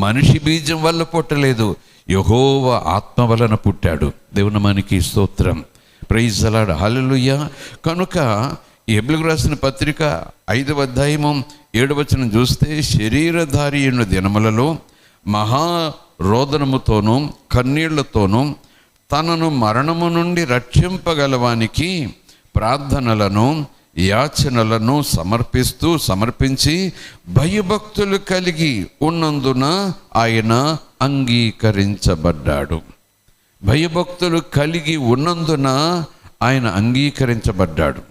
[SPEAKER 1] మనిషి బీజం వల్ల పుట్టలేదు, యెహోవా ఆత్మ వలన పుట్టాడు. దేవుని మనకి స్తోత్రం. Praise the lord. హల్లెలూయా. కనుక హెబ్రీయులకు రాసిన పత్రిక 5వ అధ్యాయము 7వ వచనం చూస్తే, శరీరధారి అయిన దినములలో మహారోదనముతోనూ కన్నీళ్లతోనూ తనను మరణము నుండి రక్షింపగలవానికి ప్రార్థనలను యాచనలను సమర్పించి భయభక్తులు కలిగి ఉన్నందున ఆయన అంగీకరించబడ్డాడు. భయభక్తులు కలిగి ఉన్నందున ఆయన అంగీకరించబడ్డాడు.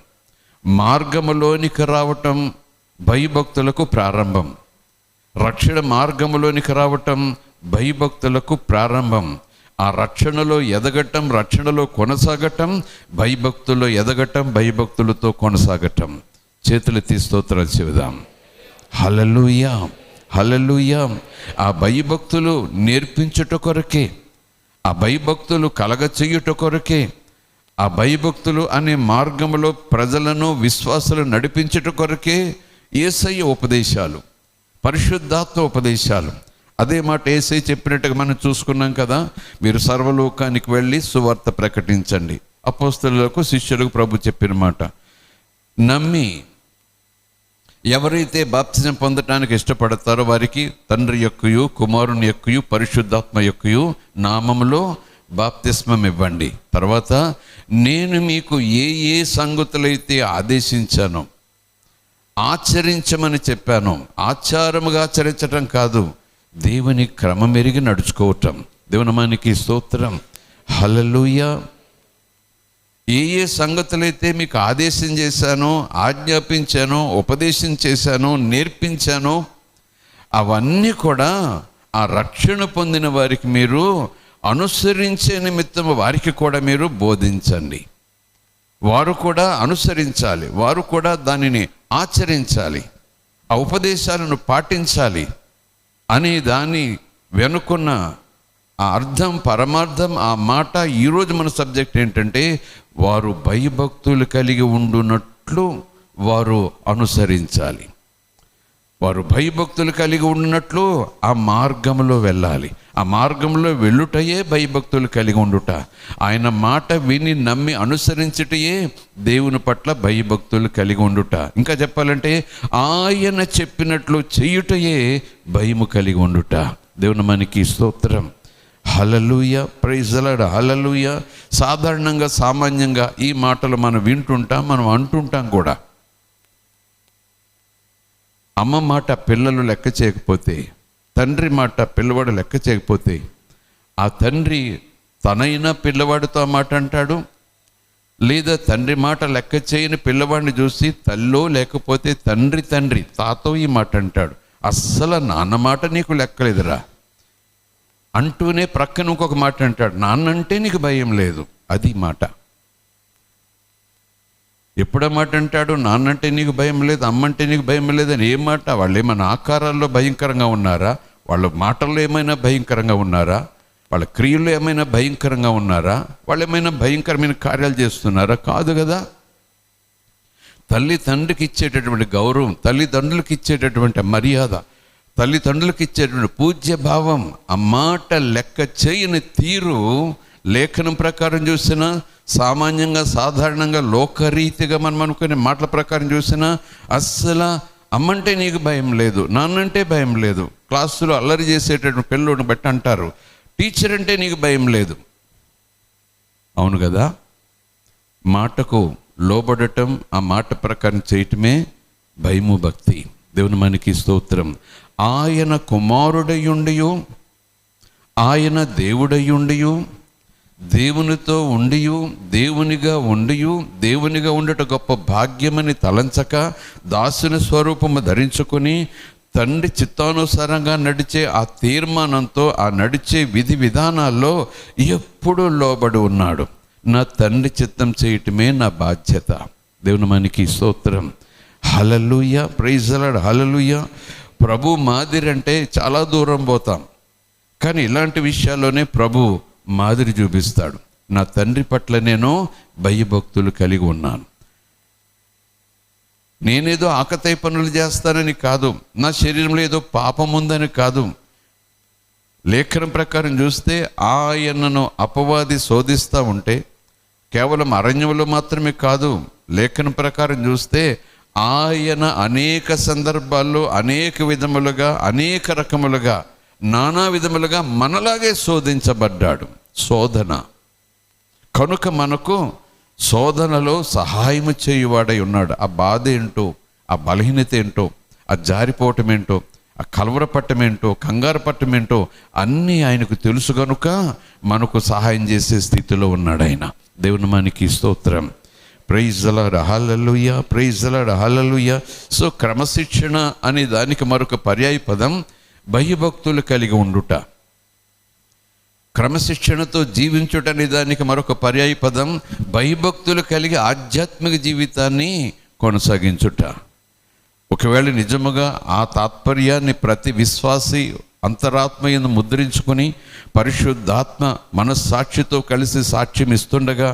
[SPEAKER 1] మార్గములోనికి రావటం భయభక్తులకు ప్రారంభం. రక్షణ మార్గములోనికి రావటం భయభక్తులకు ప్రారంభం. ఆ రక్షణలో ఎదగటం, రక్షణలో కొనసాగటం, భయభక్తుల్లో ఎదగటం, భయభక్తులతో కొనసాగటం. చేతులెత్తి స్తోత్రాలు చెబుదాం. హల్లెలూయా, హల్లెలూయా. ఆ భయభక్తులు నేర్పించుట కొరకే, ఆ భయభక్తులు కలగ చెయ్యుట కొరకే, ఆ భయభక్తులు అనే మార్గంలో ప్రజలను విశ్వాసులు నడిపించుట కొరకే యేసయ్య ఉపదేశాలు, పరిశుద్ధాత్మ ఉపదేశాలు. అదే మాట యేసయ్య చెప్పినట్టుగా మనం చూసుకున్నాం కదా, మీరు సర్వలోకానికి వెళ్ళి సువార్త ప్రకటించండి. అపోస్తలులకు శిష్యులకు ప్రభు చెప్పిన మాట. నమ్మి ఎవరైతే బాప్తిజం పొందటానికి ఇష్టపడతారో వారికి తండ్రి యొక్కయు కుమారుని యొక్కయు పరిశుద్ధాత్మ యొక్కయు నామములో బాప్తిస్మం ఇవ్వండి. తర్వాత నేను మీకు ఏ ఏ సంగతులైతే ఆదేశించానో, ఆచరించమని చెప్పాను, ఆచారముగా ఆచరించటం కాదు, దేవుని క్రమం ఎరిగి నడుచుకోవటం. దేవుని నామానికి స్తోత్రం. హల్లెలూయా. ఏ ఏ సంగతులైతే మీకు ఆదేశం చేశానో, ఆజ్ఞాపించానో, ఉపదేశం చేశానో, నేర్పించానో అవన్నీ కూడా ఆ రక్షణ పొందిన వారికి మీరు అనుసరించే నిమిత్తం వారికి కూడా మీరు బోధించండి. వారు కూడా అనుసరించాలి, వారు కూడా దానిని ఆచరించాలి, ఆ ఉపదేశాలను పాటించాలి అని దాని వెనుకున్న ఆ అర్థం, పరమార్థం, ఆ మాట. ఈరోజు మన సబ్జెక్ట్ ఏంటంటే వారు భయభక్తులు కలిగి ఉండునట్లు వారు అనుసరించాలి. వారు భయభక్తులు కలిగి ఉండునట్లు ఆ మార్గంలో వెళ్ళాలి. ఆ మార్గంలో వెళ్ళుటయే భయభక్తులు కలిగి ఉండుట. ఆయన మాట విని నమ్మి అనుసరించుటయే దేవుని పట్ల భయభక్తులు కలిగి ఉండుట. ఇంకా చెప్పాలంటే ఆయన చెప్పినట్లు చేయుటయే భయము కలిగి ఉండుట. దేవుని మనకి స్తోత్రం. హల్లెలూయా, ప్రైజ్ ది లార్డ్, హల్లెలూయా. సాధారణంగా సామాన్యంగా ఈ మాటలు మనం వింటుంటాం, మనం అంటుంటాం కూడా. అమ్మ మాట పిల్లలు లెక్క చేయకపోతే, తండ్రి మాట పిల్లవాడు లెక్క చేయకపోతే, ఆ తండ్రి తనైనా పిల్లవాడితో ఆ మాట అంటాడు, లేదా తండ్రి మాట లెక్క చేయని పిల్లవాడిని చూసి తల్లో లేకపోతే తండ్రి తాతో ఈ మాట అంటాడు. అస్సలు నాన్న మాట నీకు లెక్కలేదురా అంటూనే ప్రక్కన ఇంకొక మాట అంటాడు, నాన్నంటే నీకు భయం లేదు. అది మాట. ఎప్పుడో మాట అంటాడు, నాన్నంటే నీకు భయం లేదు, అమ్మంటే నీకు భయం లేదని. ఏ మాట? వాళ్ళు ఏమైనా ఆకారాల్లో భయంకరంగా ఉన్నారా? వాళ్ళ మాటల్లో ఏమైనా భయంకరంగా ఉన్నారా? వాళ్ళ క్రియల్లో ఏమైనా భయంకరంగా ఉన్నారా? వాళ్ళు ఏమైనా భయంకరమైన కార్యాలు చేస్తున్నారా? కాదు కదా. తల్లి తండ్రికి ఇచ్చేటటువంటి గౌరవం, తల్లిదండ్రులకు ఇచ్చేటటువంటి మర్యాద, తల్లిదండ్రులకు ఇచ్చేటువంటి పూజ్య భావం, ఆ మాట లెక్క చేయని తీరు లేఖనం ప్రకారం చూసినా, సామాన్యంగా సాధారణంగా లోకరీతిగా మనం అనుకునే మాటల ప్రకారం చూసినా అస్సలు అమ్మంటే నీకు భయం లేదు, నాన్నంటే భయం లేదు. క్లాసులో అల్లరి చేసేటటువంటి పిల్లోడిని బట్టి అంటారు, టీచర్ అంటే నీకు భయం లేదు. అవును కదా. మాటకు లోబడటం, ఆ మాట ప్రకారం చేయటమే భయము, భక్తి. దేవుని మనకి స్తోత్రం. ఆయన కుమారుడయుండియు, ఆయన దేవుడయుండియు, దేవునితో ఉండియు, దేవునిగా ఉండియు, దేవునిగా ఉండట గొప్ప భాగ్యమని తలంచక దాసుని స్వరూపము ధరించుకొని తండ్రి చిత్తానుసారంగా నడిచే ఆ తీర్మానంతో, ఆ నడిచే విధి విధానాల్లో ఎప్పుడూ లోబడి ఉన్నాడు. నా తండ్రి చిత్తం చేయటమే నా బాధ్యత. దేవుని మనకి స్తోత్రం. హల్లెలూయా, ప్రైజ్ ది లార్డ్, హల్లెలూయా. ప్రభు మాదిరి అంటే చాలా దూరం పోతాం, కానీ ఇలాంటి విషయాల్లోనే ప్రభు మాదిరి చూపిస్తాడు. నా తండ్రి పట్ల నేను భయభక్తులు కలిగి ఉన్నాను. నేనేదో ఆకతాయి పనులు చేస్తానని కాదు, నా శరీరంలో ఏదో పాపం ఉందని కాదు. లేఖనం ప్రకారం చూస్తే ఆయనను అపవాది శోధిస్తూ ఉంటే కేవలం అరణ్యంలో మాత్రమే కాదు, లేఖనం ప్రకారం చూస్తే ఆయన అనేక సందర్భాల్లో అనేక విధములుగా, అనేక రకములుగా, నానా విధములుగా మనలాగే శోధించబడ్డాడు. శోధన కనుక మనకు శోధనలో సహాయము చేయువాడై ఉన్నాడు. ఆ బాధ ఏంటో, ఆ బలహీనత ఏంటో, ఆ జారిపోవటం ఏంటో, ఆ కలవరపట్టం ఏంటో, కంగారు పట్టం ఏంటో అన్నీ ఆయనకు తెలుసు కనుక మనకు సహాయం చేసే స్థితిలో ఉన్నాడు ఆయన. దేవుని మనకి స్తోత్రం. Praise the lord, hallelujah, praise the lord, hallelujah. So క్రమశిక్షణ అనే దానికి మరొక పర్యాయ పదం భయభక్తులు కలిగి ఉండుట. క్రమశిక్షణతో జీవించుట అనే దానికి మరొక పర్యాయ పదం భయభక్తులు కలిగి ఆధ్యాత్మిక జీవితాన్ని కొనసాగించుట. ఒకవేళ నిజముగా ఆ తాత్పర్యాన్ని ప్రతి విశ్వాసి అంతరాత్మయందు ముద్రించుకొని పరిశుద్ధాత్మ మనస్సాక్షితో కలిసి సాక్ష్యం ఇస్తుండగా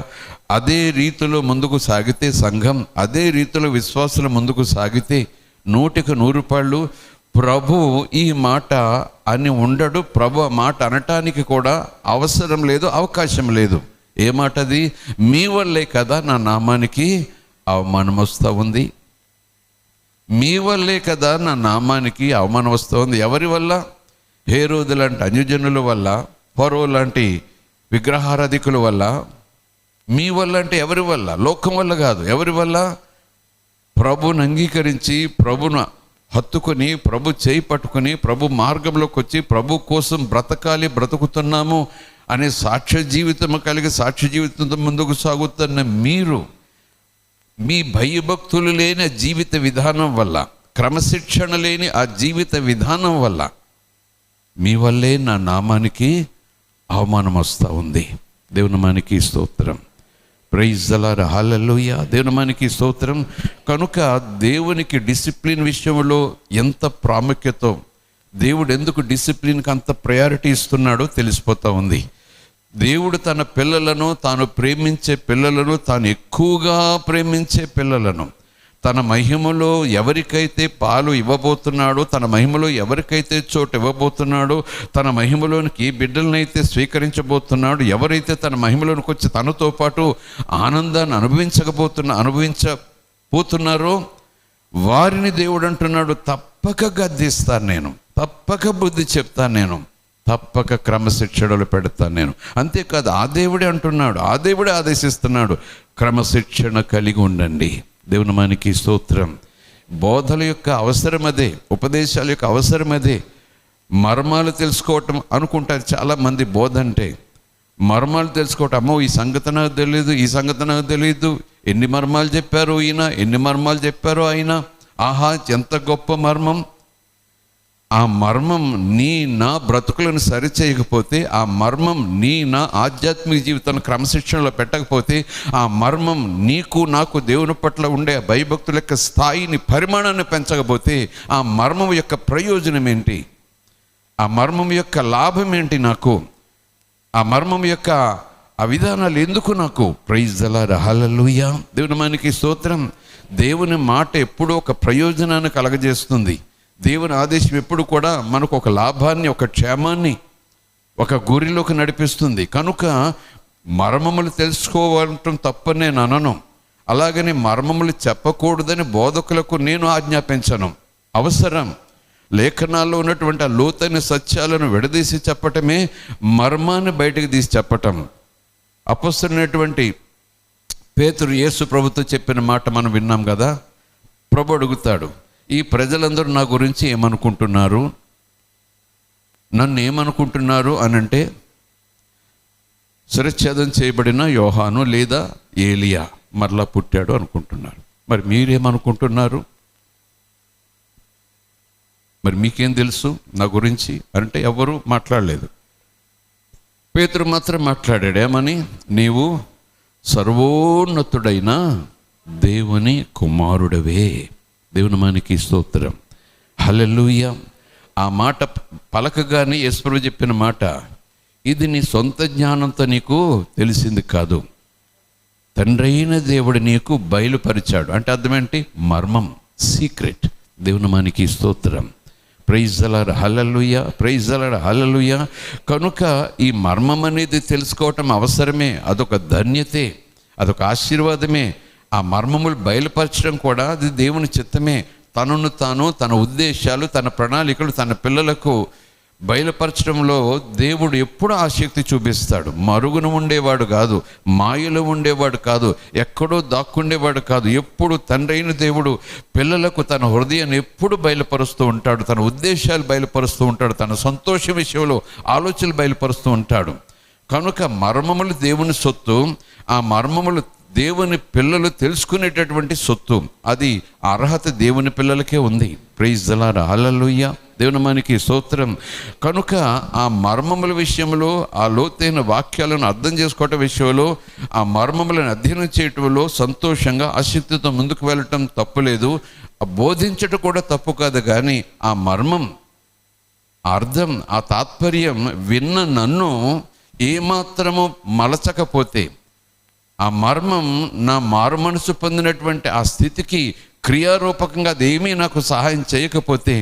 [SPEAKER 1] అదే రీతిలో ముందుకు సాగితే సంఘం, అదే రీతిలో విశ్వాసులు ముందుకు సాగితే 100% ప్రభు ఈ మాట అని ఉండడు. ప్రభు ఆ మాట అనటానికి కూడా అవసరం లేదు, అవకాశం లేదు. ఏ మాట అది? మీ వల్లే కదా నా నామానికి అవమానం వస్తూ ఉంది. మీ వల్లే కదా నా నామానికి అవమానం వస్తూ ఉంది. ఎవరి వల్ల? హేరోదు లాంటి అన్యజనుల వల్ల, ఫరో లాంటి విగ్రహారాధికుల వల్ల. మీ వల్ల అంటే ఎవరి వల్ల? లోకం వల్ల కాదు. ఎవరి వల్ల? ప్రభుని అంగీకరించి, ప్రభును హత్తుకొని, ప్రభు చేయి పట్టుకొని, ప్రభు మార్గంలోకి వచ్చి ప్రభు కోసం బ్రతకాలి, బ్రతుకుతున్నాము అనే సాక్ష్య జీవితం కలిగి సాక్ష్య జీవితంతో ముందుకు సాగుతున్న మీరు, మీ భయభక్తులు లేని జీవిత విధానం వల్ల, క్రమశిక్షణ లేని ఆ జీవిత విధానం వల్ల మీ వల్లే నా నామానికి అవమానం వస్తూ ఉంది. దేవుని నామానికి స్తోత్రం. Praise the lord. హల్లెలూయా. దేవుని నామానికి స్తోత్రం. కనుక దేవునికి డిసిప్లిన్ విషయంలో ఎంత ప్రాముఖ్యత, దేవుడు ఎందుకు డిసిప్లిన్కి అంత ప్రయారిటీ ఇస్తున్నాడో తెలిసిపోతూ ఉంది. దేవుడు తన పిల్లలను, తాను ప్రేమించే పిల్లలను, తాను ఎక్కువగా ప్రేమించే పిల్లలను తన మహిమలో ఎవరికైతే పాలు ఇవ్వబోతున్నాడో, తన మహిమలో ఎవరికైతే చోటు ఇవ్వబోతున్నాడో, తన మహిమలోనికి బిడ్డలనైతే స్వీకరించబోతున్నాడు, ఎవరైతే తన మహిమలోనికి వచ్చి తనతో పాటు ఆనందాన్ని అనుభవించబోతున్నారో వారిని దేవుడు అంటున్నాడు, తప్పక గద్దిస్తాను నేను, తప్పక బుద్ధి చెప్తాను నేను, తప్పక క్రమశిక్షణలు పెడతాను నేను. అంతేకాదు ఆ దేవుడే అంటున్నాడు, ఆ దేవుడే ఆదేశిస్తున్నాడు, క్రమశిక్షణ కలిగి ఉండండి. దేవుని నామానికి స్తోత్రం. బోధల యొక్క అవసరం అదే, ఉపదేశాల యొక్క అవసరం అదే. మర్మాలు తెలుసుకోవటం అనుకుంటారు చాలామంది. బోధ అంటే మర్మాలు తెలుసుకోవటం. అమ్మో ఈ సంగతి నాకు తెలియదు, ఈ సంగతి నాకు తెలియదు, ఎన్ని మర్మాలు చెప్పారు ఈయన, ఎన్ని మర్మాలు చెప్పారో ఆయన, ఆహా ఎంత గొప్ప మర్మం. ఆ మర్మం నీ నా బ్రతుకులను సరిచేయకపోతే, ఆ మర్మం నీ నా ఆధ్యాత్మిక జీవితాన్ని క్రమశిక్షణలో పెట్టకపోతే, ఆ మర్మం నీకు నాకు దేవుని పట్ల ఉండే భయభక్తుల యొక్క స్థాయిని, పరిమాణాన్ని పెంచకపోతే, ఆ మర్మం యొక్క ప్రయోజనం ఏంటి? ఆ మర్మం యొక్క లాభం ఏంటి నాకు? ఆ మర్మం యొక్క ఆ విధానాలు ఎందుకు నాకు? Praise the lord. హల్లెలూయా. దేవుని నామానికి స్తోత్రం. దేవుని మాట ఎప్పుడూ ఒక ప్రయోజనాన్ని కలగజేస్తుంది. దేవుని ఆదేశం ఎప్పుడు కూడా మనకు ఒక లాభాన్ని, ఒక క్షేమాన్ని, ఒక గురిలోకి నడిపిస్తుంది. కనుక మర్మములు తెలుసుకోవటం తప్పని నేను అనను, అలాగని మర్మములు చెప్పకూడదని బోధకులకు నేను ఆజ్ఞాపించను. అవసరం. లేఖనాల్లో ఉన్నటువంటి ఆ లోతైన సత్యాలను విడదీసి చెప్పటమే మర్మాన్ని బయటకు తీసి చెప్పటం. అపొస్తలుడైనటువంటి పేతురు యేసు ప్రభుతో చెప్పిన మాట మనం విన్నాం కదా. ప్రభు అడుగుతాడు, ఈ ప్రజలందరూ నా గురించి ఏమనుకుంటున్నారు, నన్ను ఏమనుకుంటున్నారు అని అంటే, శిరచ్ఛేదం చేయబడిన యోహాను లేదా ఏలియా మరలా పుట్టాడు అనుకుంటున్నారు. మరి మీరేమనుకుంటున్నారు? మరి మీకేం తెలుసు నా గురించి అంటే ఎవరు మాట్లాడలేదు. పేతురు మాత్రం మాట్లాడాడు. ఏమని? నీవు సర్వోన్నతుడైన దేవుని కుమారుడవే. దేవుని నామానికి స్తోత్రం. హల్లెలూయా. ఆ మాట పలకగానే యేసు చెప్పిన మాట, ఇది నీ సొంత జ్ఞానంతో నీకు తెలిసింది కాదు, తండ్రి అయిన దేవుడు నీకు బయలుపరిచాడు. అంటే అర్థమేంటి? మర్మం, సీక్రెట్. దేవుని నామానికి స్తోత్రం. Praise the lord. Hallelujah. Praise the lord. Hallelujah. కనుక ఈ మర్మం అనేది తెలుసుకోవటం అవసరమే. అదొక ధన్యతే, అదొక ఆశీర్వాదమే. ఆ మర్మములు బయలుపరచడం కూడా అది దేవుని చిత్తమే. తనను తాను, తన ఉద్దేశాలు, తన ప్రణాళికలు తన పిల్లలకు బయలుపరచడంలో దేవుడు ఎప్పుడు ఆసక్తి చూపిస్తాడు. మరుగున ఉండేవాడు కాదు, మాయలో ఉండేవాడు కాదు, ఎక్కడో దాక్కుండేవాడు కాదు. ఎప్పుడు తండ్రి అయిన దేవుడు పిల్లలకు తన హృదయాన్ని ఎప్పుడు బయలుపరుస్తూ ఉంటాడు, తన ఉద్దేశాలు బయలుపరుస్తూ ఉంటాడు, తన సంతోష విషయంలో ఆలోచనలు బయలుపరుస్తూ ఉంటాడు. కనుక మర్మములు దేవుని సొత్తు. ఆ మర్మములు దేవుని పిల్లలు తెలుసుకునేటటువంటి సొత్తు. అది అర్హత దేవుని పిల్లలకే ఉంది. Praise the lord. హల్లెలూయా. దేవుని నామానికి స్తోత్రం. కనుక ఆ మర్మముల విషయంలో, ఆ లోతైన వాక్యాలను అర్థం చేసుకోవటం విషయంలో, ఆ మర్మములను అధ్యయనం చేయటంలో సంతోషంగా ఆసక్తితో ముందుకు వెళ్ళటం తప్పులేదు. బోధించటం కూడా తప్పు కాదు. కానీ ఆ మర్మం, అర్థం, ఆ తాత్పర్యం విన్న నన్ను ఏమాత్రము మలచకపోతే, ఆ మర్మం నా మారు మనసు పొందినటువంటి ఆ స్థితికి క్రియారూపకంగా అదేమీ నాకు సహాయం చేయకపోతే,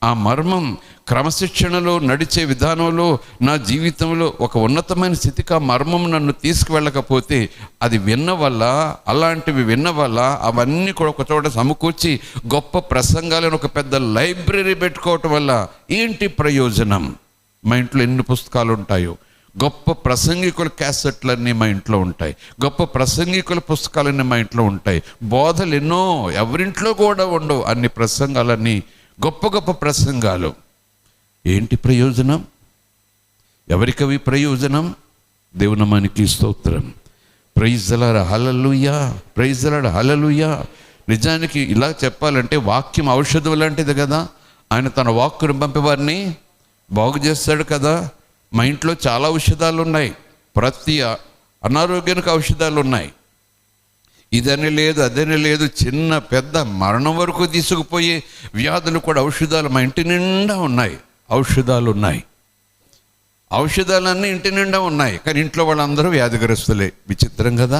[SPEAKER 1] ఆ మర్మం క్రమశిక్షణలో నడిచే విధానంలో నా జీవితంలో ఒక ఉన్నతమైన స్థితికి ఆ మర్మం నన్ను తీసుకువెళ్ళకపోతే, అది విన్న వల్ల, అలాంటివి విన్న వల్ల అవన్నీ కూడా ఒక చోట సమకూర్చి గొప్ప ప్రసంగాలను ఒక పెద్ద లైబ్రరీ పెట్టుకోవటం వల్ల ఏంటి ప్రయోజనం? మా ఇంట్లో ఎన్ని పుస్తకాలు ఉంటాయో, గొప్ప ప్రసంగికుల క్యాసెట్లన్నీ మా ఇంట్లో ఉంటాయి, గొప్ప ప్రసంగికుల పుస్తకాలన్నీ మా ఇంట్లో ఉంటాయి, బోధలు ఎన్నో ఎవరింట్లో కూడా ఉండవు, అన్ని ప్రసంగాలన్నీ గొప్ప గొప్ప ప్రసంగాలు. ఏంటి ప్రయోజనం? ఎవరికవి ప్రయోజనం? దేవుని మనకి స్తోత్రం. Praise the lord, hallelujah, praise the lord, hallelujah. నిజానికి ఇలా చెప్పాలంటే వాక్యం ఔషధం లాంటిది కదా. ఆయన తన వాక్కును పంపే వారిని బాగు చేస్తాడు కదా. మా ఇంట్లో చాలా ఔషధాలు ఉన్నాయి, ప్రతి అనారోగ్యానికి ఔషధాలు ఉన్నాయి. ఇదని లేదు, అదని లేదు, చిన్న పెద్ద మరణం వరకు తీసుకుపోయే వ్యాధులు కూడా ఔషధాలు మా ఇంటి నిండా ఉన్నాయి. ఔషధాలు ఉన్నాయి, ఔషధాలన్నీ ఇంటి నిండా ఉన్నాయి. కానీ ఇంట్లో వాళ్ళందరూ వ్యాధిగ్రస్తులే. విచిత్రం కదా.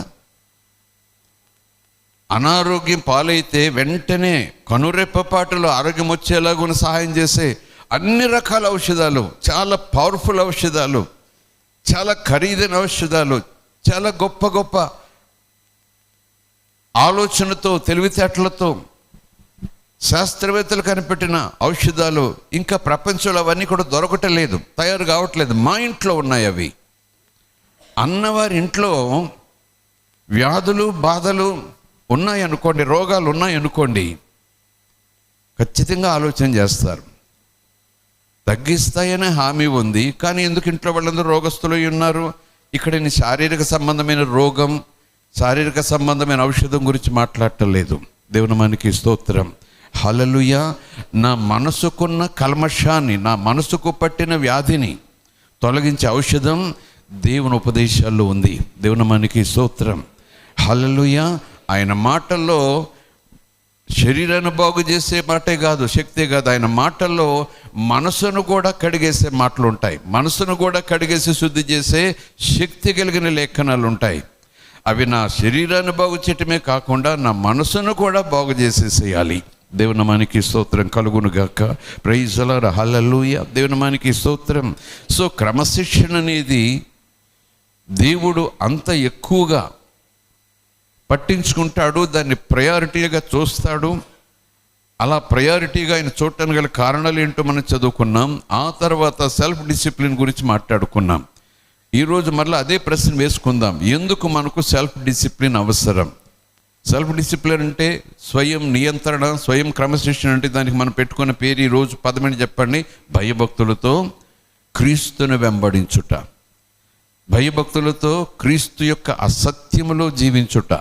[SPEAKER 1] అనారోగ్యం పాలైతే వెంటనే కనురెప్పపాటులో ఆరోగ్యం వచ్చేలాగా సహాయం చేసే అన్ని రకాల ఔషధాలు, చాలా పవర్ఫుల్ ఔషధాలు, చాలా ఖరీదైన ఔషధాలు, చాలా గొప్ప గొప్ప ఆలోచనతో, తెలివితేటలతో శాస్త్రవేత్తలు కనిపెట్టిన ఔషధాలు ఇంకా ప్రపంచంలో అవన్నీ కూడా దొరకటం లేదు, తయారు కావట్లేదు. మా ఇంట్లో ఉన్నాయి అవి. అన్నవారి ఇంట్లో వ్యాధులు, బాధలు ఉన్నాయనుకోండి, రోగాలు ఉన్నాయనుకోండి, ఖచ్చితంగా ఆలోచన చేస్తారు. తగ్గిస్తాయనే హామీ ఉంది, కానీ ఎందుకు ఇంట్లో వాళ్ళందరూ రోగస్తులు ఉన్నారు? ఇక్కడ నేను శారీరక సంబంధమైన రోగం, శారీరక సంబంధమైన ఔషధం గురించి మాట్లాడటం లేదు. దేవుని మనకి స్తోత్రం, హల్లెలూయా. నా మనసుకున్న కల్మషాన్ని, నా మనసుకు పట్టిన వ్యాధిని తొలగించే ఔషధం దేవుని ఉపదేశాల్లో ఉంది. దేవుని మనకి స్తోత్రం, హల్లెలూయా. ఆయన మాటల్లో శరీరాన్ని బాగు చేసే మాటే కాదు, శక్తే కాదు, ఆయన మాటల్లో మనసును కూడా కడిగేసే మాటలు ఉంటాయి, మనసును కూడా కడిగేసి శుద్ధి చేసే శక్తి కలిగిన లేఖనాలు ఉంటాయి. అవి నా శరీరాన్ని బాగు చేయటమే కాకుండా నా మనసును కూడా బాగు చేసేసేయాలి. దేవుని మనకి స్తోత్రం కలుగును గాక. Praise the lord, hallelujah. దేవుని మనకి స్తోత్రం. సో క్రమశిక్షణ అనేది దేవుడు అంత ఎక్కువగా పట్టించుకుంటాడు, దాన్ని ప్రయారిటీగా చూస్తాడు. అలా ప్రయారిటీగా ఆయన చూడటానికి గల కారణాలు ఏంటో మనం చదువుకున్నాం. ఆ తర్వాత సెల్ఫ్ డిసిప్లిన్ గురించి మాట్లాడుకున్నాం. ఈరోజు మరలా అదే ప్రశ్న వేసుకుందాం, ఎందుకు మనకు సెల్ఫ్ డిసిప్లిన్ అవసరం? సెల్ఫ్ డిసిప్లిన్ అంటే స్వయం నియంత్రణ, స్వయం క్రమశిక్షణ. అంటే దానికి మనం పెట్టుకున్న పేరు ఈరోజు పదమని చెప్పండి, భయభక్తులతో క్రీస్తుని వెంబడించుట, భయభక్తులతో క్రీస్తు యొక్క అసత్యములో జీవించుట,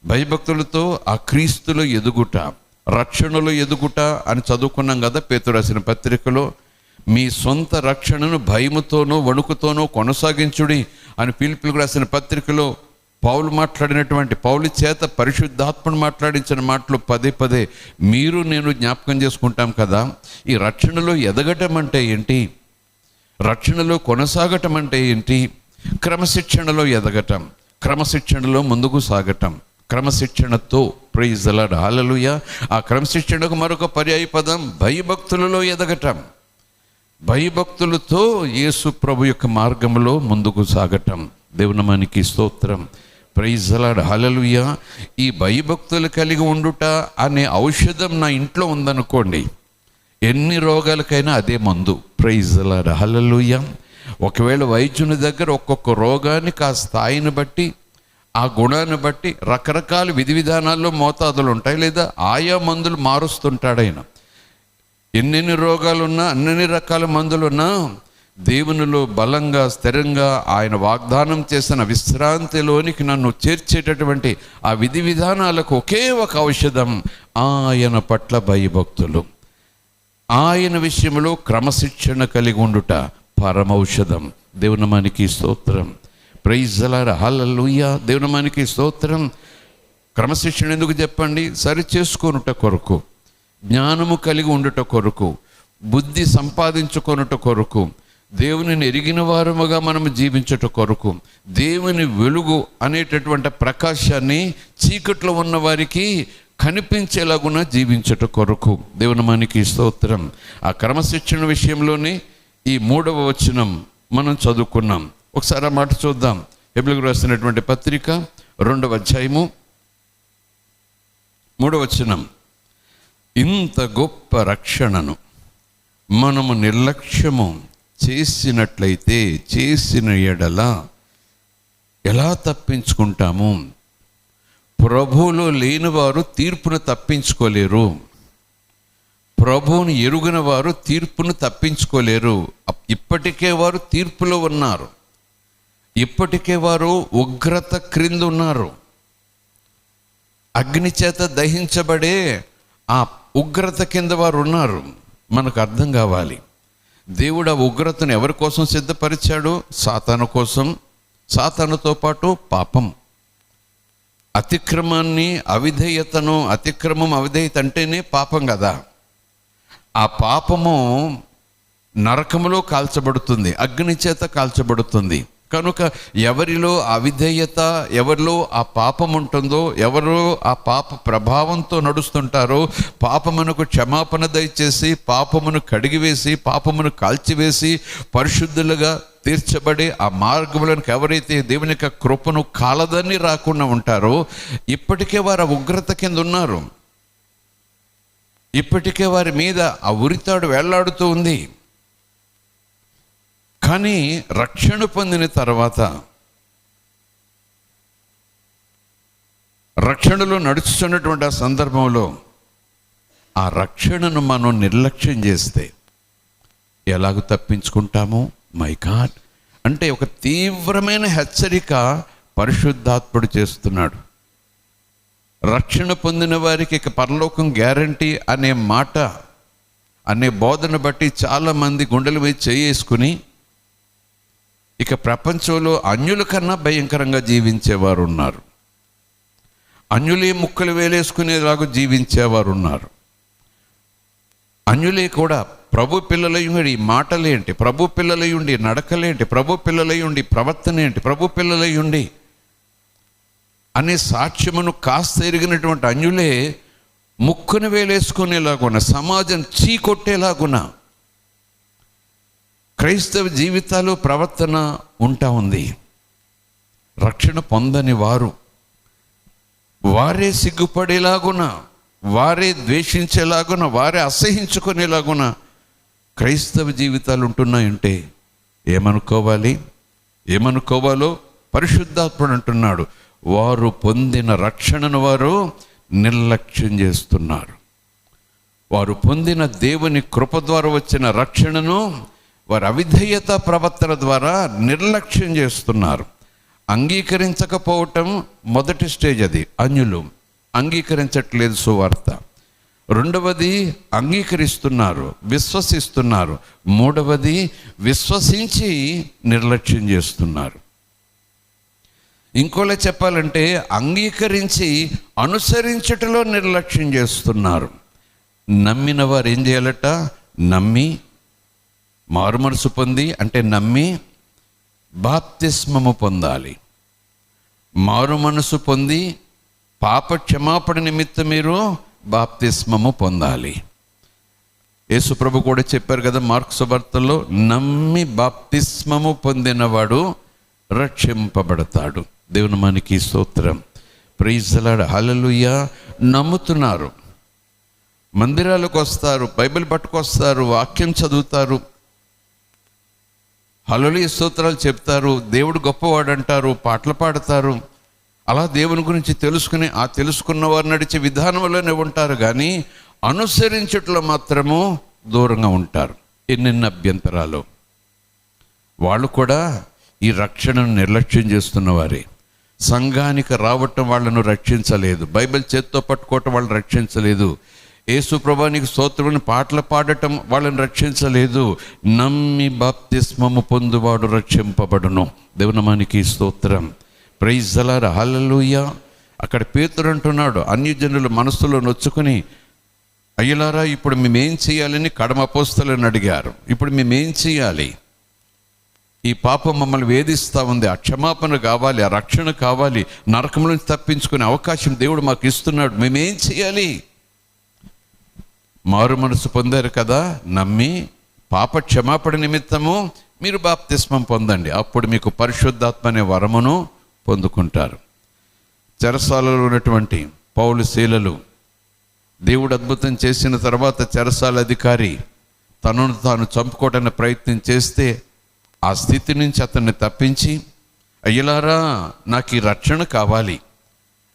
[SPEAKER 1] భయభక్తులతో ఆ క్రీస్తులో ఎదుగుట, రక్షణలో ఎదుగుట అని చదువుకున్నాం కదా పేతురు రాసిన పత్రికలో. మీ సొంత రక్షణను భయముతోనూ వణుకుతోనూ కొనసాగించుడి అని ఫిలిప్పీయులకు రాసిన పత్రికలో పౌలు మాట్లాడినటువంటి, పౌలు చేత పరిశుద్ధాత్మను మాట్లాడించిన మాటలు పదే పదే మీరు నేను జ్ఞాపకం చేసుకుంటాం కదా. ఈ రక్షణలో ఎదగటం అంటే ఏంటి? రక్షణలో కొనసాగటం అంటే ఏంటి? క్రమశిక్షణలో ఎదగటం, క్రమశిక్షణలో ముందుకు సాగటం, క్రమశిక్షణతో. ప్రైజ్ ద లార్డ్, హల్లెలూయా. ఆ క్రమశిక్షణకు మరొక పర్యాయ పదం భయభక్తులలో ఎదగటం, భయభక్తులతో యేసు ప్రభు యొక్క మార్గంలో ముందుకు సాగటం. దేవుని మనకి స్తోత్రం, ప్రైజ్ ద లార్డ్, హల్లెలూయా. ఈ భయభక్తులు కలిగి ఉండుట అనే ఔషధం నా ఇంట్లో ఉందనుకోండి, ఎన్ని రోగాలకైనా అదే మందు. ప్రైజ్ ద లార్డ్, హల్లెలూయా. ఒకవేళ వైద్యుని దగ్గర ఒక్కొక్క రోగానికి ఆ స్థాయిని బట్టి, ఆ గుణాన్ని బట్టి రకరకాల విధి విధానాల్లో మోతాదులు ఉంటాయి, లేదా ఆయా మందులు మారుస్తుంటాడు ఆయన. ఎన్నెన్ని రోగాలున్నా, అన్ని రకాల మందులున్నా దేవునిలో బలంగా స్థిరంగా ఆయన వాగ్దానం చేసిన విశ్రాంతిలోనికి నన్ను చేర్చేటటువంటి ఆ విధి విధానాలకు ఒకే ఒక ఔషధం, ఆయన పట్ల భయభక్తులు, ఆయన విషయంలో క్రమశిక్షణ కలిగి ఉండుట పరమౌషధం. దేవుని మనకి స్తోత్రం, ప్రైజ్ ద లార్డ్, హల్లెలూయా. దేవుని మనకి స్తోత్రం. క్రమశిక్షణ ఎందుకు చెప్పండి? సరి చేసుకొనుట కొరకు, జ్ఞానము కలిగి ఉండుట కొరకు, బుద్ధి సంపాదించుకొనుట కొరకు, దేవునిని ఎరిగిన వారముగా మనము జీవించుట కొరకు, దేవుని వెలుగు అనేటటువంటి ప్రకాశాన్ని చీకట్లో ఉన్న వారికి కనిపించేలాగున జీవించుట కొరకు. దేవుని మనకి స్తోత్రం. ఆ క్రమశిక్షణ విషయంలోనే ఈ 3వ వచనం మనం చదువుకున్నాం. ఒకసారి ఆ మాట చూద్దాం. హెబ్రీయులకు రాసినటువంటి పత్రిక 2వ అధ్యాయము 3వ వచనం. ఇంత గొప్ప రక్షణను మనము నిర్లక్ష్యము చేసినట్లయితే, చేసిన ఎడల ఎలా తప్పించుకుంటాము? ప్రభువులో లేని వారు తీర్పును తప్పించుకోలేరు. ప్రభువుని ఎరుగిన వారు తీర్పును తప్పించుకోలేరు. ఇప్పటికే వారు తీర్పులో ఉన్నారు. ఇప్పటికే వారు ఉగ్రత క్రింద ఉన్నారు. అగ్ని చేత దహించబడే ఆ ఉగ్రత కింద వారు ఉన్నారు. మనకు అర్థం కావాలి, దేవుడు ఆ ఉగ్రతను ఎవరి కోసం సిద్ధపరిచాడు? సాతాను కోసం. సాతానుతో పాటు పాపం, అతిక్రమాన్ని, అవిధేయతను. అవిధేయత అంటేనే పాపం కదా. ఆ పాపము నరకములో కాల్చబడుతుంది, అగ్ని చేత కాల్చబడుతుంది. కనుక ఎవరిలో అవిధేయత, ఎవరిలో ఆ పాపం ఉంటుందో, ఎవరో ఆ పాప ప్రభావంతో నడుస్తుంటారో, పాపమునకు క్షమాపణ దయచేసి, పాపమును కడిగివేసి, పాపమును కాల్చివేసి పరిశుద్ధులుగా తీర్చబడి ఆ మార్గములకు ఎవరైతే దేవుని యొక్క కృపను కాలదని రాకుండా ఉంటారో, ఇప్పటికే వారు ఆ ఉగ్రత కింద ఉన్నారు. ఇప్పటికే వారి మీద ఆ ఉరితాడు వేళ్లాడుతూ ఉంది. కానీ రక్షణ పొందిన తర్వాత, రక్షణలో నడుచుతున్నటువంటి ఆ సందర్భంలో ఆ రక్షణను మనం నిర్లక్ష్యం చేస్తే ఎలాగ తప్పించుకుంటాము? మై గాడ్, అంటే ఒక తీవ్రమైన హెచ్చరిక పరిశుద్ధాత్ముడు చేస్తున్నాడు. రక్షణ పొందిన వారికి ఇక పరలోకం గ్యారంటీ అనే మాట, అనే బోధన బట్టి చాలామంది గుండెల మీద చేసుకుని ఇక ప్రపంచంలో అన్యుల కన్నా భయంకరంగా జీవించేవారు ఉన్నారు. అన్యులే ముక్కలు వేలేసుకునేలాగా జీవించేవారు ఉన్నారు. అన్యులే కూడా ప్రభు పిల్లలయ్యుండి మాటలేంటి, ప్రభు పిల్లలయ్యుండి నడకలేంటి, ప్రభు పిల్లలయ్యుండి ప్రవర్తన ఏంటి, ప్రభు పిల్లలయ్యుండి అనే సాక్ష్యమును కాస్త ఎరిగినటువంటి అన్యులే ముక్కును వేలేసుకునేలాగున, సమాజం చీకొట్టేలాగున క్రైస్తవ జీవితాలు, ప్రవర్తన ఉంటా ఉంది. రక్షణ పొందని వారే సిగ్గుపడేలాగున, వారే ద్వేషించేలాగున, వారే అసహించుకునేలాగున క్రైస్తవ జీవితాలు ఉంటున్నాయంటే ఏమనుకోవాలో పరిశుద్ధాత్ముడు అంటున్నాడు. వారు పొందిన రక్షణను వారు నిర్లక్ష్యం చేస్తున్నారు. వారు పొందిన దేవుని కృప ద్వారా వచ్చిన రక్షణను వారు అవిధేయత ప్రవర్తన ద్వారా నిర్లక్ష్యం చేస్తున్నారు. అంగీకరించకపోవటం మొదటి స్టేజ్. అది అన్యులు అంగీకరించట్లేదు సువార్త. రెండవది అంగీకరిస్తున్నారు, విశ్వసిస్తున్నారు. మూడవది విశ్వసించి నిర్లక్ష్యం చేస్తున్నారు. ఇంకోలా చెప్పాలంటే అంగీకరించి అనుసరించటలో నిర్లక్ష్యం చేస్తున్నారు. నమ్మిన వారు ఏం చేయాలట? నమ్మి మారుమనసు పొంది, అంటే నమ్మి బాప్తిస్మము పొందాలి. మారు మనసు పొంది పాప క్షమాపణ నిమిత్తం మీరు బాప్తిస్మము పొందాలి. యేసు ప్రభు కూడా చెప్పారు కదా మార్కు సువార్తలో, నమ్మి బాప్తిస్మము పొందినవాడు రక్షింపబడతాడు. దేవుని మనకి స్తోత్రం. Praise the lord. హల్లెలూయా. నమ్ముతున్నారు, మందిరాలకు వస్తారు, బైబిల్ పట్టుకొస్తారు, వాక్యం చదువుతారు, హల్లెలూయా స్తోత్రాలు చెప్తారు, దేవుడు గొప్పవాడు అంటారు, పాటలు పాడతారు. అలా దేవుని గురించి తెలుసుకుని ఆ తెలుసుకున్న వారు నడిచే విధానంలోనే ఉంటారు. కానీ అనుసరించట్లో మాత్రము దూరంగా ఉంటారు. ఎన్నెన్ని అభ్యంతరాలు. వాళ్ళు కూడా ఈ రక్షణను నిర్లక్ష్యం చేస్తున్నవారే. సంఘానికి రావటం వాళ్ళను రక్షించలేదు, బైబిల్ చేత్తో పట్టుకోవటం వాళ్ళని రక్షించలేదు, యేసు ప్రభువానికి స్తోత్రమని పాటలు పాడటం వాళ్ళని రక్షించలేదు. నమ్మి బాప్తిస్మము పొందువాడు రక్షింపబడును. దేవునామానికి స్తోత్రం. Praise the lord. హల్లెలూయా. అక్కడ పేతురు అంటున్నాడు, అన్యజనుల మనసులో నొచ్చుకుని అయ్యలారా ఇప్పుడు మేమేం చేయాలని కడమ అపోస్తలుని అడిగారు. ఇప్పుడు మేమేం చేయాలి? ఈ పాపం మమ్మల్ని వేధిస్తూ ఉంది, ఆ క్షమాపణ కావాలి, ఆ రక్షణ కావాలి, నరకం నుంచి తప్పించుకునే అవకాశం దేవుడు మాకు ఇస్తున్నాడు, మేమేం చేయాలి? మారు మనసు పొందారు కదా, నమ్మి పాప క్షమాపణ నిమిత్తము మీరు బాప్తిస్మం పొందండి, అప్పుడు మీకు పరిశుద్ధాత్మ అనే వరమును పొందుకుంటారు. చెరసాలలో ఉన్నటువంటి పౌలు శీలలు దేవుడు అద్భుతం చేసిన తర్వాత చెరసాల అధికారి తనను తాను చంపుకోవడానికి ప్రయత్నం చేస్తే ఆ స్థితి నుంచి అతన్ని తప్పించి, అయ్యలారా నాకు ఈ రక్షణ కావాలి,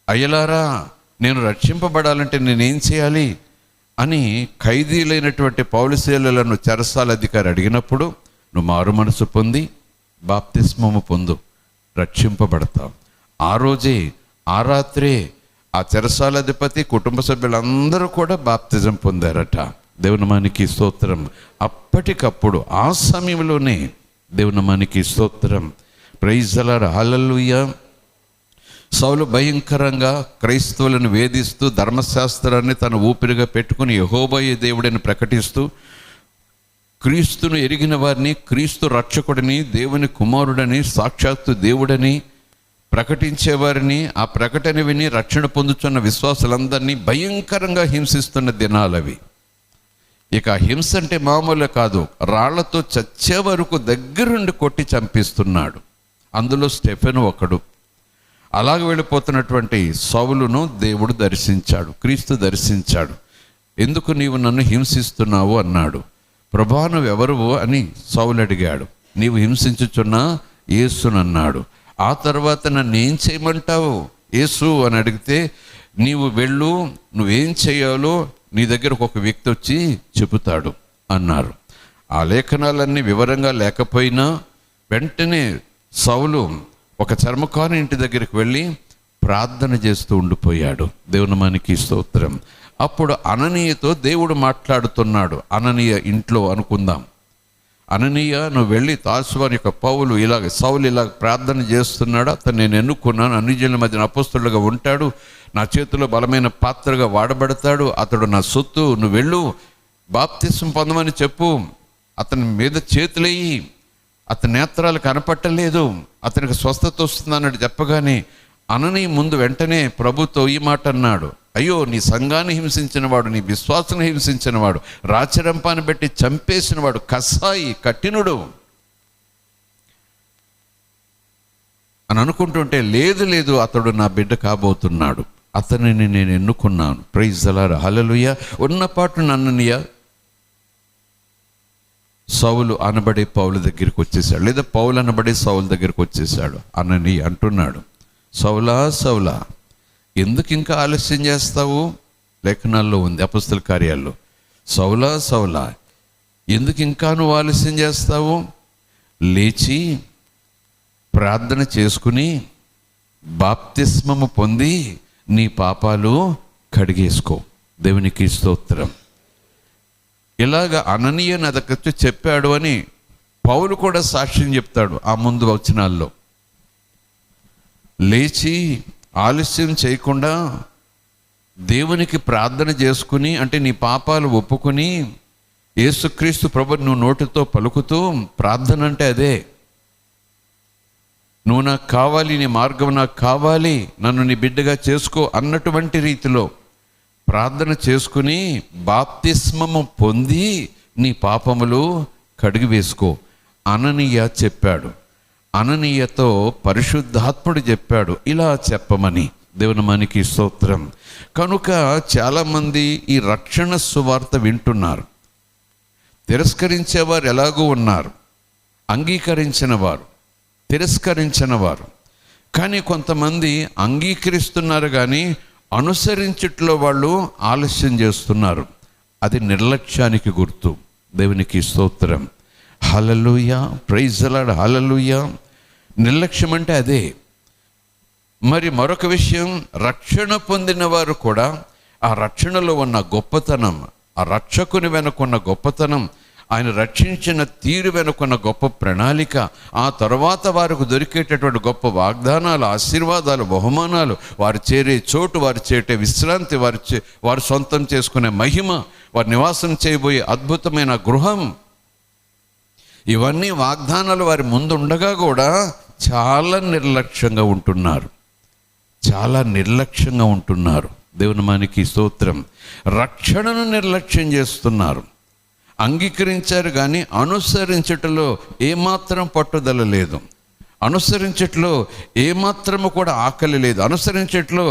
[SPEAKER 1] అయ్యలారా నేను రక్షింపబడాలంటే నేనేం చేయాలి అని ఖైదీలైనటువంటి పౌలు శీలలను చెరసాల అధికారి అడిగినప్పుడు, నువ్వు మారు మనసు పొంది బాప్తిస్మము పొందు, రక్షింపబడతావు. ఆ రోజే ఆ రాత్రే ఆ చెరసాలాధిపతి కుటుంబ సభ్యులందరూ కూడా బాప్తిజం పొందారట. దేవునామానికి స్తోత్రం. అప్పటికప్పుడు ఆ సమయంలోనే దేవునామానికి స్తోత్రం. ప్రైజ్ ది లార్డ్, హల్లెలూయా. సౌలు భయంకరంగా క్రైస్తవులను వేధిస్తూ ధర్మశాస్త్రాన్ని తన ఊపిరిగా పెట్టుకుని యెహోవాయే దేవుడిని ప్రకటిస్తూ క్రీస్తును ఎరిగిన వారిని, క్రీస్తు రక్షకుడిని, దేవుని కుమారుడని, సాక్షాత్తు దేవుడని ప్రకటించేవారిని, ఆ ప్రకటన విని రక్షణ పొందుతున్న విశ్వాసులందరినీ భయంకరంగా హింసిస్తున్న దినాలవి. ఇక హింస అంటే మామూలు కాదు, రాళ్లతో చచ్చే వరకు దగ్గరుండి కొట్టి చంపిస్తున్నాడు. అందులో స్టెఫెను ఒకడు. అలాగ వెళ్ళిపోతున్నటువంటి సౌలును దేవుడు దర్శించాడు, క్రీస్తు దర్శించాడు. ఎందుకు నీవు నన్ను హింసిస్తున్నావు అన్నాడు. ప్రభా నువ్వెవరు అని సౌలు అడిగాడు. నీవు హింసించుచున్న యేసునన్నాడు. ఆ తర్వాత నన్ను ఏం చేయమంటావు యేసు అని అడిగితే, నీవు వెళ్ళు, నువ్వేం చేయాలో నీ దగ్గరకు ఒక వ్యక్తి వచ్చి చెబుతాడు అన్నారు. ఆ లేఖనాలన్నీ వివరంగా లేకపోయినా వెంటనే సౌలు ఒక చర్మకారు ఇంటి దగ్గరికి వెళ్ళి ప్రార్థన చేస్తూ ఉండిపోయాడు. దేవునామానికి స్తోత్రం. అప్పుడు అననీయతో దేవుడు మాట్లాడుతున్నాడు. అననీయ ఇంట్లో అనుకుందాం. అననీయ, నువ్వు వెళ్ళి తార్సువాని యొక్క సౌలు ఇలాగ ప్రార్థన చేస్తున్నాడు, అతను నేను ఎన్నుకున్నాను, అన్ని జనుల మధ్యన అపోస్తలుడుగా ఉంటాడు, నా చేతిలో బలమైన పాత్రగా వాడబడతాడు, అతడు నా సొత్తు, నువ్వు వెళ్ళు బాప్తిస్మం పొందమని చెప్పు, అతని మీద చేతులెయ్యి, అతని నేత్రాలు కనపట్టలేదు, అతనికి స్వస్థత వస్తుందన్నాడు. చెప్పగానే అననీయ ముందు వెంటనే ప్రభుతో ఈ మాట అన్నాడు, అయ్యో నీ సంఘాన్ని హింసించినవాడు, నీ విశ్వాసాన్ని హింసించినవాడు, రాచరంపాన్ని పెట్టి చంపేసినవాడు, కసాయి కఠినుడు అని అనుకుంటుంటే, లేదు అతడు నా బిడ్డ కాబోతున్నాడు, అతనిని నేను ఎన్నుకున్నాను. ప్రైజ్ ది లార్డ్, హల్లెలూయా. ఉన్నపాటు అననీయ సౌలు అనబడే పౌలు దగ్గరికి వచ్చేసాడు, లేదా పౌలు అనబడే సౌలు దగ్గరికి వచ్చేసాడు. అననీయ అంటున్నాడు, సౌలా ఎందుకు ఇంకా ఆలస్యం చేస్తావు? లేఖనాల్లో ఉంది, అపొస్తలుల కార్యాల్లో. సౌలా ఎందుకు ఇంకా నువ్వు ఆలస్యం చేస్తావు? లేచి ప్రార్థన చేసుకుని బాప్తిస్మము పొంది నీ పాపాలు కడిగేసుకో. దేవునికి స్తోత్రం. ఇలాగ అననీయ అదకొచ్చి చెప్పాడు అని పౌలు కూడా సాక్ష్యం చెప్తాడు ఆ ముందు వచనాల్లో. లేచి ఆలస్యం చేయకుండా దేవునికి ప్రార్థన చేసుకుని, అంటే నీ పాపాలు ఒప్పుకొని యేసుక్రీస్తు ప్రభువు నువ్వు నోటితో పలుకుతూ, ప్రార్థన అంటే అదే, నువ్వు నాకు కావాలి, నీ మార్గం నాకు కావాలి, నన్ను నీ బిడ్డగా చేసుకో అన్నటువంటి రీతిలో ప్రార్థన చేసుకుని బాప్తిస్మము పొంది నీ పాపములు కడిగి వేసుకో అననీయ చెప్పాడు. అననీయతో పరిశుద్ధాత్ముడు చెప్పాడు ఇలా చెప్పమని. దేవునామానికి స్తోత్రం. కనుక చాలామంది ఈ రక్షణ సువార్త వింటున్నారు, తిరస్కరించేవారు ఎలాగూ ఉన్నారు, అంగీకరించిన వారు, తిరస్కరించిన వారు. కానీ కొంతమంది అంగీకరిస్తున్నారు కానీ అనుసరించట్లో వాళ్ళు ఆలస్యం చేస్తున్నారు. అది నిర్లక్ష్యానికి గుర్తు. దేవునికి స్తోత్రం. హల్లెలూయా, ప్రైజ్ ది లార్డ్, హల్లెలూయా. నిర్లక్ష్యం అంటే అదే. మరి మరొక విషయం, రక్షణ పొందిన వారు కూడా ఆ రక్షణలో ఉన్న గొప్పతనం, ఆ రక్షకుని వెనుకున్న గొప్పతనం, ఆయన రక్షించిన తీరు వెనుకున్న గొప్ప ప్రణాళిక, ఆ తర్వాత వారికి దొరికేటటువంటి గొప్ప వాగ్దానాలు, ఆశీర్వాదాలు, బహుమానాలు, వారు చేరే చోటు, వారు చేరే విశ్రాంతి, వారు సొంతం చేసుకునే మహిమ, వారు నివాసం చేయబోయే అద్భుతమైన గృహం, ఇవన్నీ వాగ్దానాలు వారి ముందు ఉండగా కూడా చాలా నిర్లక్ష్యంగా ఉంటున్నారు. చాలా నిర్లక్ష్యంగా ఉంటున్నారు. దేవుని మనకి స్తోత్రం. రక్షణను నిర్లక్ష్యం చేస్తున్నారు. అంగీకరించారు కానీ అనుసరించటంలో ఏమాత్రం పట్టుదల లేదు, అనుసరించట్లో ఏమాత్రము కూడా ఆకలి లేదు, అనుసరించట్లో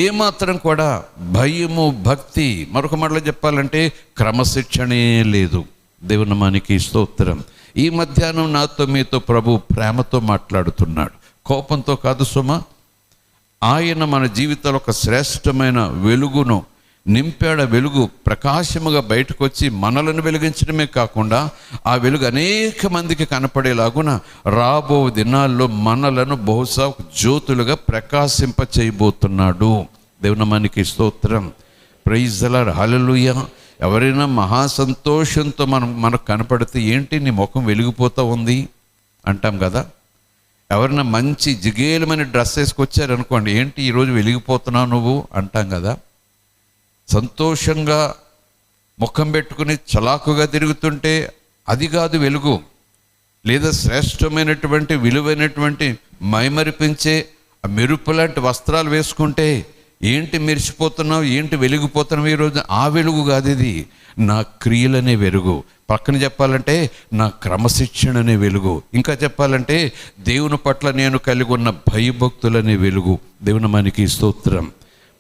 [SPEAKER 1] ఏమాత్రం కూడా భయము, భక్తి, మరొక మాటలో చెప్పాలంటే క్రమశిక్షణే లేదు. దేవుని మనకి స్తోత్రం. ఈ మధ్యాహ్నం నాతో మీతో ప్రభు ప్రేమతో మాట్లాడుతున్నాడు, కోపంతో కాదు సుమా. ఆయన మన జీవితంలో ఒక శ్రేష్టమైన వెలుగును నింపాడ. వెలుగు ప్రకాశముగా బయటకు వచ్చి మనలను వెలిగించడమే కాకుండా ఆ వెలుగు అనేక మందికి కనపడేలాగున రాబో దినాల్లో మనలను బహుశా జ్యోతులుగా ప్రకాశింప చేయబోతున్నాడు. దేవుని మనకి స్తోత్రం. Praise the lord. హల్లెలూయా. ఎవరైనా మహా సంతోషంతో మనకు కనపడితే ఏంటి నీ ముఖం వెలిగిపోతూ ఉంది అంటాం కదా. ఎవరైనా మంచి జిగేలమైన డ్రెస్ వేసుకొచ్చారనుకోండి, ఏంటి ఈరోజు వెలిగిపోతున్నావు నువ్వు అంటాం కదా. సంతోషంగా ముఖం పెట్టుకుని చలాకుగా తిరుగుతుంటే అది కాదు వెలుగు. లేదా శ్రేష్టమైనటువంటి విలువైనటువంటి మైమరిపించే మెరుపు లాంటి వస్త్రాలు వేసుకుంటే ఏంటి మెరిసిపోతున్నావు, ఏంటి వెలిగిపోతున్నావు ఈరోజు, ఆ వెలుగు కాదు ఇది. నా క్రియలనే వెలుగు. పక్కన చెప్పాలంటే నా క్రమశిక్షణనే వెలుగు. ఇంకా చెప్పాలంటే దేవుని పట్ల నేను కలిగి ఉన్న భయభక్తులనే వెలుగు. దేవుని మనకి స్తోత్రం.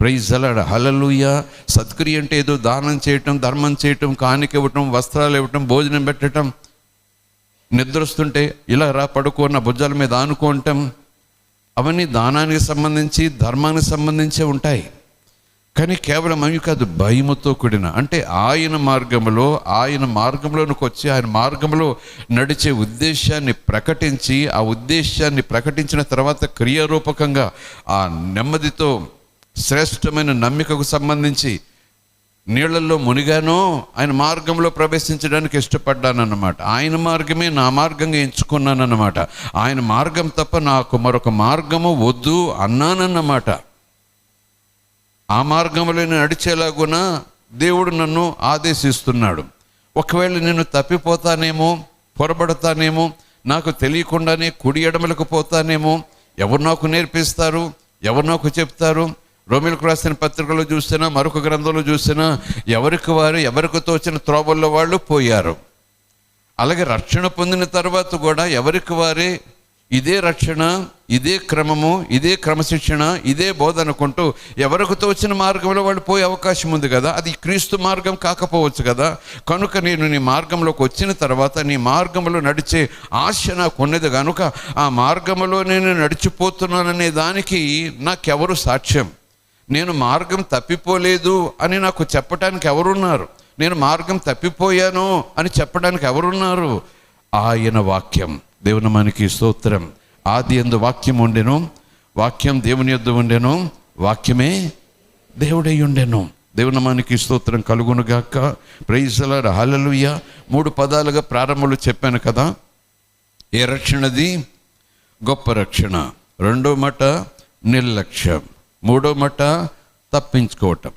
[SPEAKER 1] Praise the lord. హల్లెలూయా. సత్క్రియ అంటే ఏదో దానం చేయటం, ధర్మం చేయటం, కానుక ఇవ్వటం, వస్త్రాలు ఇవ్వటం, భోజనం పెట్టడం, నిద్రొస్తుంటే ఇలా రా పడుకో నా భుజాల మీద ఆనుకోవటం, అవన్నీ దానానికి సంబంధించి, ధర్మానికి సంబంధించే ఉంటాయి. కానీ కేవలం అవి కాదు, భయముతో కూడిన, అంటే ఆయన మార్గంలోనికి వచ్చి ఆయన మార్గంలో నడిచే ఉద్దేశాన్ని ప్రకటించి, ఆ ఉద్దేశాన్ని ప్రకటించిన తర్వాత క్రియారూపకంగా ఆ నెమ్మదితో శ్రేష్టమైన నమ్మికకు సంబంధించి నీళ్లలో మునిగానో ఆయన మార్గంలో ప్రవేశించడానికి ఇష్టపడ్డానన్నమాట. ఆయన మార్గమే నా మార్గంగా ఎంచుకున్నానన్నమాట. ఆయన మార్గం తప్ప నాకు మరొక మార్గము వద్దు అన్నానన్నమాట. ఆ మార్గంలో నేను నడిచేలాగున దేవుడు నన్ను ఆదేశిస్తున్నాడు. ఒకవేళ నేను తప్పిపోతానేమో, పొరబడతానేమో, నాకు తెలియకుండానే కుడి ఎడమలకు పోతానేమో, ఎవరు నాకు నేర్పిస్తారు, ఎవరు నాకు చెప్తారు? రోమిలకు రాసిన పత్రికలో చూసినా, మరొక గ్రంథంలో చూసినా ఎవరికి తోచిన త్రోవల్లో వాళ్ళు పోయారు. అలాగే రక్షణ పొందిన తర్వాత కూడా ఎవరికి వారే ఇదే రక్షణ, ఇదే క్రమము, ఇదే క్రమశిక్షణ, ఇదే బోధ అనుకుంటూ ఎవరికి తోచిన మార్గంలో వాళ్ళు పోయే అవకాశం ఉంది కదా. అది క్రీస్తు మార్గం కాకపోవచ్చు కదా. కనుక నేను నీ మార్గంలోకి వచ్చిన తర్వాత నీ మార్గంలో నడిచే ఆశ నాకు ఉన్నది కనుక ఆ మార్గంలో నేను నడిచిపోతున్నాననే దానికి నాకెవరు సాక్ష్యం? నేను మార్గం తప్పిపోలేదు అని నాకు చెప్పడానికి ఎవరున్నారు? నేను మార్గం తప్పిపోయాను అని చెప్పడానికి ఎవరున్నారు? ఆయన వాక్యం. దేవుని మనకి స్తోత్రం. ఆది యందు వాక్యం ఉండెను, వాక్యం దేవుని యొద్ద ఉండెను, వాక్యమే దేవుడై ఉండెను. దేవుని మనకి స్తోత్రం కలుగునుగాక. Praise the lord. హల్లెలూయా. 3 పదాలుగా ప్రారంభంలో చెప్పాను కదా. ఏ రక్షణది? గొప్ప రక్షణ. రెండో మాట నిర్లక్ష్యం. మూడో మాట తప్పించుకోవటం.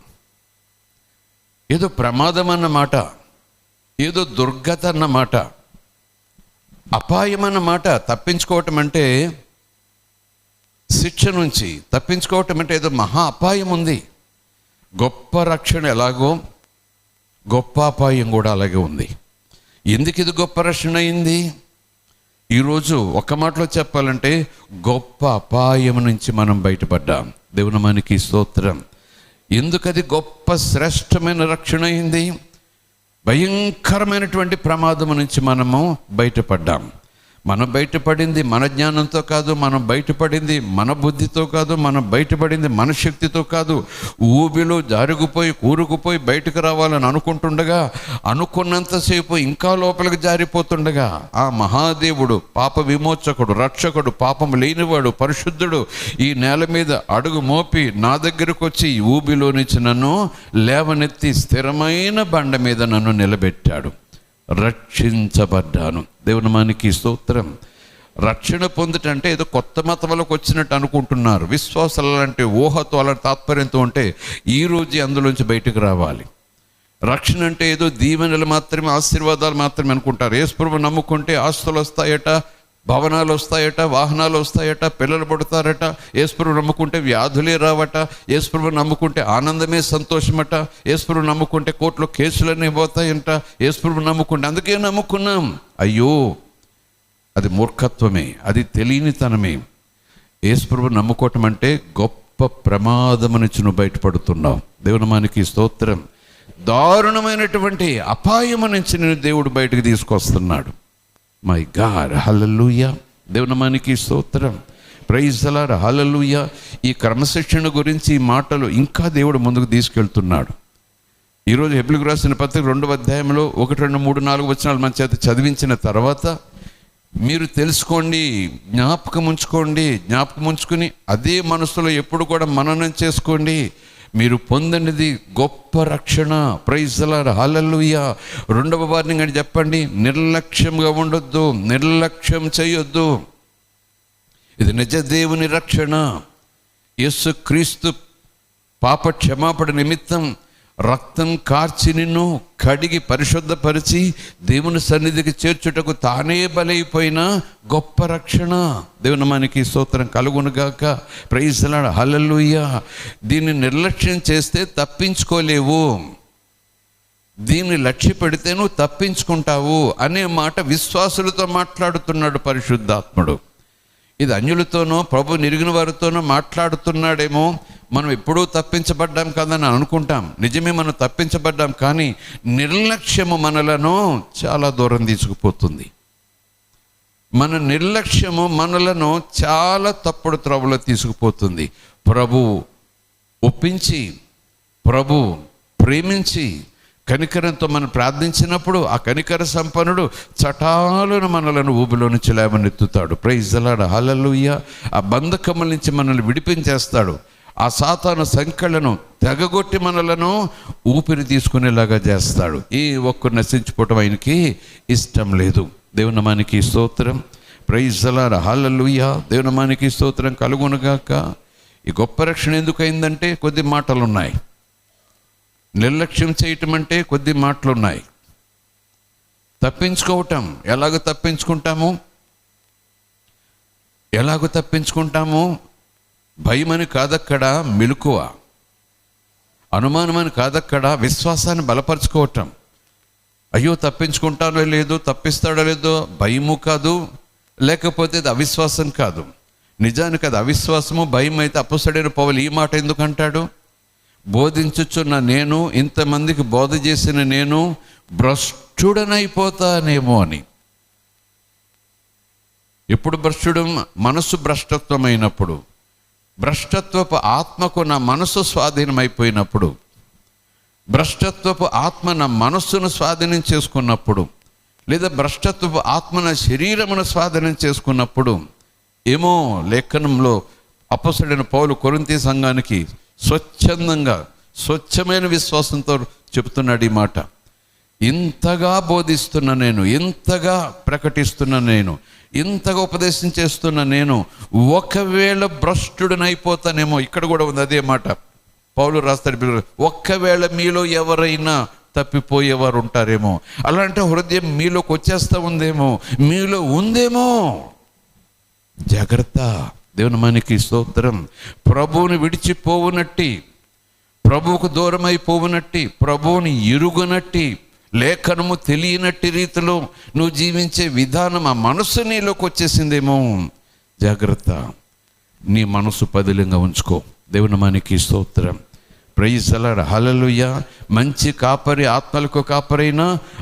[SPEAKER 1] ఏదో ప్రమాదం అన్నమాట, ఏదో దుర్గత అన్నమాట, అపాయం అన్నమాట. తప్పించుకోవటం అంటే శిక్ష నుంచి తప్పించుకోవటం అంటే ఏదో మహా అపాయం ఉంది. గొప్ప రక్షణ ఎలాగో గొప్ప అపాయం కూడా అలాగే ఉంది. ఎందుకు ఇది గొప్ప రక్షణ అయింది? ఈరోజు ఒక మాటలో చెప్పాలంటే గొప్ప అపాయం నుంచి మనం బయటపడ్డాం. దేవుని మనకి స్తోత్రం. ఎందుకది గొప్ప శ్రేష్టమైన రక్షణ అయింది? భయంకరమైనటువంటి ప్రమాదం నుంచి మనము బయటపడ్డాం. మనం బయటపడింది మన జ్ఞానంతో కాదు, మనం బయటపడింది మన బుద్ధితో కాదు, మనం బయటపడింది మన శక్తితో కాదు. ఊబిలో జారుకుపోయి కూరుకుపోయి బయటకు రావాలని అనుకుంటుండగా, అనుకున్నంతసేపు ఇంకా లోపలికి జారిపోతుండగా ఆ మహాదేవుడు, పాప విమోచకుడు, రక్షకుడు, పాపం లేనివాడు, పరిశుద్ధుడు ఈ నేల మీద అడుగు మోపి నా దగ్గరకు వచ్చి ఊబిలో నుంచి నన్ను లేవనెత్తి స్థిరమైన బండ మీద నన్ను నిలబెట్టాడు. రక్షించబడ్డాను. దేవుని నామానికి స్తోత్రం. రక్షణ పొందుటంటే ఏదో కొత్త మతంలోకి వచ్చినట్టు అనుకుంటున్నారు. విశ్వాసాలు అంటే ఊహతో అలాంటి తాత్పర్యంతో ఉంటే ఈరోజు అందులోంచి బయటకు రావాలి. రక్షణ అంటే ఏదో దీవెనలు మాత్రమే, ఆశీర్వాదాలు మాత్రమే అనుకుంటారు. యేసుప్రభువు నమ్ముకుంటే ఆస్తులు వస్తాయట, భవనాలు వస్తాయట, వాహనాలు వస్తాయట, పిల్లలు పడతారట. యేసుప్రభువు నమ్ముకుంటే వ్యాధులే రావట. యేసుప్రభువు నమ్ముకుంటే ఆనందమే సంతోషమట. యేసుప్రభువు నమ్ముకుంటే కోర్టులో కేసులన్నీ పోతాయంట. యేసుప్రభువు నమ్ముకుంటే అందుకే నమ్ముకున్నాం. అయ్యో, అది మూర్ఖత్వమే, అది తెలియనితనమే. యేసుప్రభువు నమ్ముకోవటం అంటే గొప్ప ప్రమాదము నుంచి నువ్వు బయటపడుతున్నావు. దేవుని నామానికి స్తోత్రం. దారుణమైనటువంటి అపాయము నుంచి నేను దేవుడు బయటకు తీసుకొస్తున్నాడు. మై గాడ్, హల్లెలూయా. దేవుని నామానికి స్తోత్రం. Praise the lord, hallelujah. ఈ క్రమశిక్షణ గురించి ఈ మాటలు ఇంకా దేవుడు ముందుకు తీసుకెళ్తున్నాడు. ఈరోజు హెబ్రీయులకు రాసిన పత్రిక 2వ అధ్యాయంలో 1, 2, 3, 4 వచనాలు మన చేత చదివించిన తర్వాత మీరు తెలుసుకోండి, జ్ఞాపకం ఉంచుకుని అదే మనసులో ఎప్పుడు కూడా మననం చేసుకోండి. మీరు పొందినది గొప్ప రక్షణ. ప్రైజ్ ది లార్డ్, హల్లెలూయా. 2వ వార్నింగ్ అని చెప్పండి, నిర్లక్ష్యంగా ఉండొద్దు, నిర్లక్ష్యం చేయొద్దు. ఇది నిజ దేవుని రక్షణ. యేసుక్రీస్తు పాప క్షమాపణ నిమిత్తం రక్తం కార్చి నిన్ను కడిగి పరిశుద్ధపరిచి దేవుని సన్నిధికి చేర్చుటకు తానే బలైపోయిన గొప్ప రక్షణ. దేవుని నామానికి స్తోత్రం కలుగునుగాక. ప్రైజ్ ది లార్డ్, హల్లెలూయా. దీన్ని నిర్లక్ష్యం చేస్తే తప్పించుకోలేవు. దీన్ని లక్ష్య పెడితే నువ్వు తప్పించుకుంటావు అనే మాట విశ్వాసులతో మాట్లాడుతున్నాడు పరిశుద్ధాత్ముడు. ఇది అన్యులతోనో ప్రభు నిరిగిన వారితోనో మాట్లాడుతున్నాడేమో. మనం ఎప్పుడూ తప్పించబడ్డాం కదని అనుకుంటాం. నిజమే, మనం తప్పించబడ్డాం. కానీ నిర్లక్ష్యము మనలను చాలా దూరం తీసుకుపోతుంది. మన నిర్లక్ష్యము మనలను చాలా తప్పుడు త్రోవలో తీసుకుపోతుంది. ప్రభు ఒప్పించి, ప్రభు ప్రేమించి, కనికరంతో మనం ప్రార్థించినప్పుడు ఆ కనికర సంపన్నుడు చటాలను మనలను ఊబిలో నుంచి లేవనెత్తుతాడు. ప్రైజ్ ది లార్డ్, హల్లెలూయా. ఆ బంధకముల నుంచి మనల్ని విడిపించేస్తాడు. ఆ సాతాను సంఖ్యలను తెగగొట్టి మనలను ఊపిరి తీసుకునేలాగా చేస్తాడు. ఈ ఒక్కరు నశించిపోవటం ఆయనకి ఇష్టం లేదు. దేవుని నామానికి స్తోత్రం. Praise the lord, hallelujah. దేవుని నామానికి స్తోత్రం కలుగునుగాక. ఈ గొప్ప రక్షణ ఎందుకు అయిందంటే కొద్ది మాటలు ఉన్నాయి. నిర్లక్ష్యం చేయటం అంటే కొద్ది మాటలు ఉన్నాయి. తప్పించుకోవటం, ఎలాగో తప్పించుకుంటాము. భయమని కాదక్కడ మెలకువ, అనుమానమని కాదక్కడ విశ్వాసాన్ని బలపరుచుకోవటం. అయ్యో తప్పించుకుంటానో లేదో, తప్పిస్తాడో లేదో భయము కాదు, లేకపోతే అది అవిశ్వాసం కాదు. నిజానికి అది అవిశ్వాసము, భయం అయితే అపొస్తలుడైన పౌలు ఈ మాట ఎందుకు అంటాడు? బోధించుచున్న నేను, ఇంతమందికి బోధ చేసిన నేను భ్రష్టుడనైపోతానేమో అని. ఎప్పుడు భ్రష్టుడు? మనసు భ్రష్టత్వమైనప్పుడు, భ్రష్టత్వపు ఆత్మకు నా మనసు స్వాధీనమైపోయినప్పుడు, భ్రష్టత్వపు ఆత్మ నా మనస్సును స్వాధీనం చేసుకున్నప్పుడు, లేదా భ్రష్టత్వపు ఆత్మ నా శరీరమును స్వాధీనం చేసుకున్నప్పుడు, ఏమో లేఖనంలో అపొస్తలుడైన పౌలు కొరింథీ సంఘానికి స్వచ్ఛమైన విశ్వాసంతో చెబుతున్నాడు ఈ మాట. ఇంతగా బోధిస్తున్న నేను, ఇంతగా ప్రకటిస్తున్న నేను, ఇంతగా ఉపదేశం చేస్తున్న నేను ఒకవేళ భ్రష్టుడనైపోతానేమో. ఇక్కడ కూడా ఉంది అదే మాట. పౌలు రాస్తాడు, ఒక్కవేళ మీలో ఎవరైనా తప్పిపోయేవారు ఉంటారేమో. అలాంటి హృదయం మీలోకి వచ్చేస్తూ ఉందేమో, మీలో ఉందేమో. జాగ్రత్త. దేవుని నామానికి స్తోత్రం. ప్రభువుని విడిచిపోవునట్టి, ప్రభువుకు దూరమైపోవునట్టి, ప్రభువుని ఎరుగనట్టి, లేఖనము తెలియనట్టి రీతిలో నువ్వు జీవించే విధానం ఆ మనసు నీలోకి వచ్చేసిందేమో. జాగ్రత్త. నీ మనసు పదిలంగా ఉంచుకో. దేవుని నామానికి స్తోత్రం. ప్రైజ్ ది లార్డ్, హల్లెలూయా. మంచి కాపరి, ఆత్మలకు కాపరైన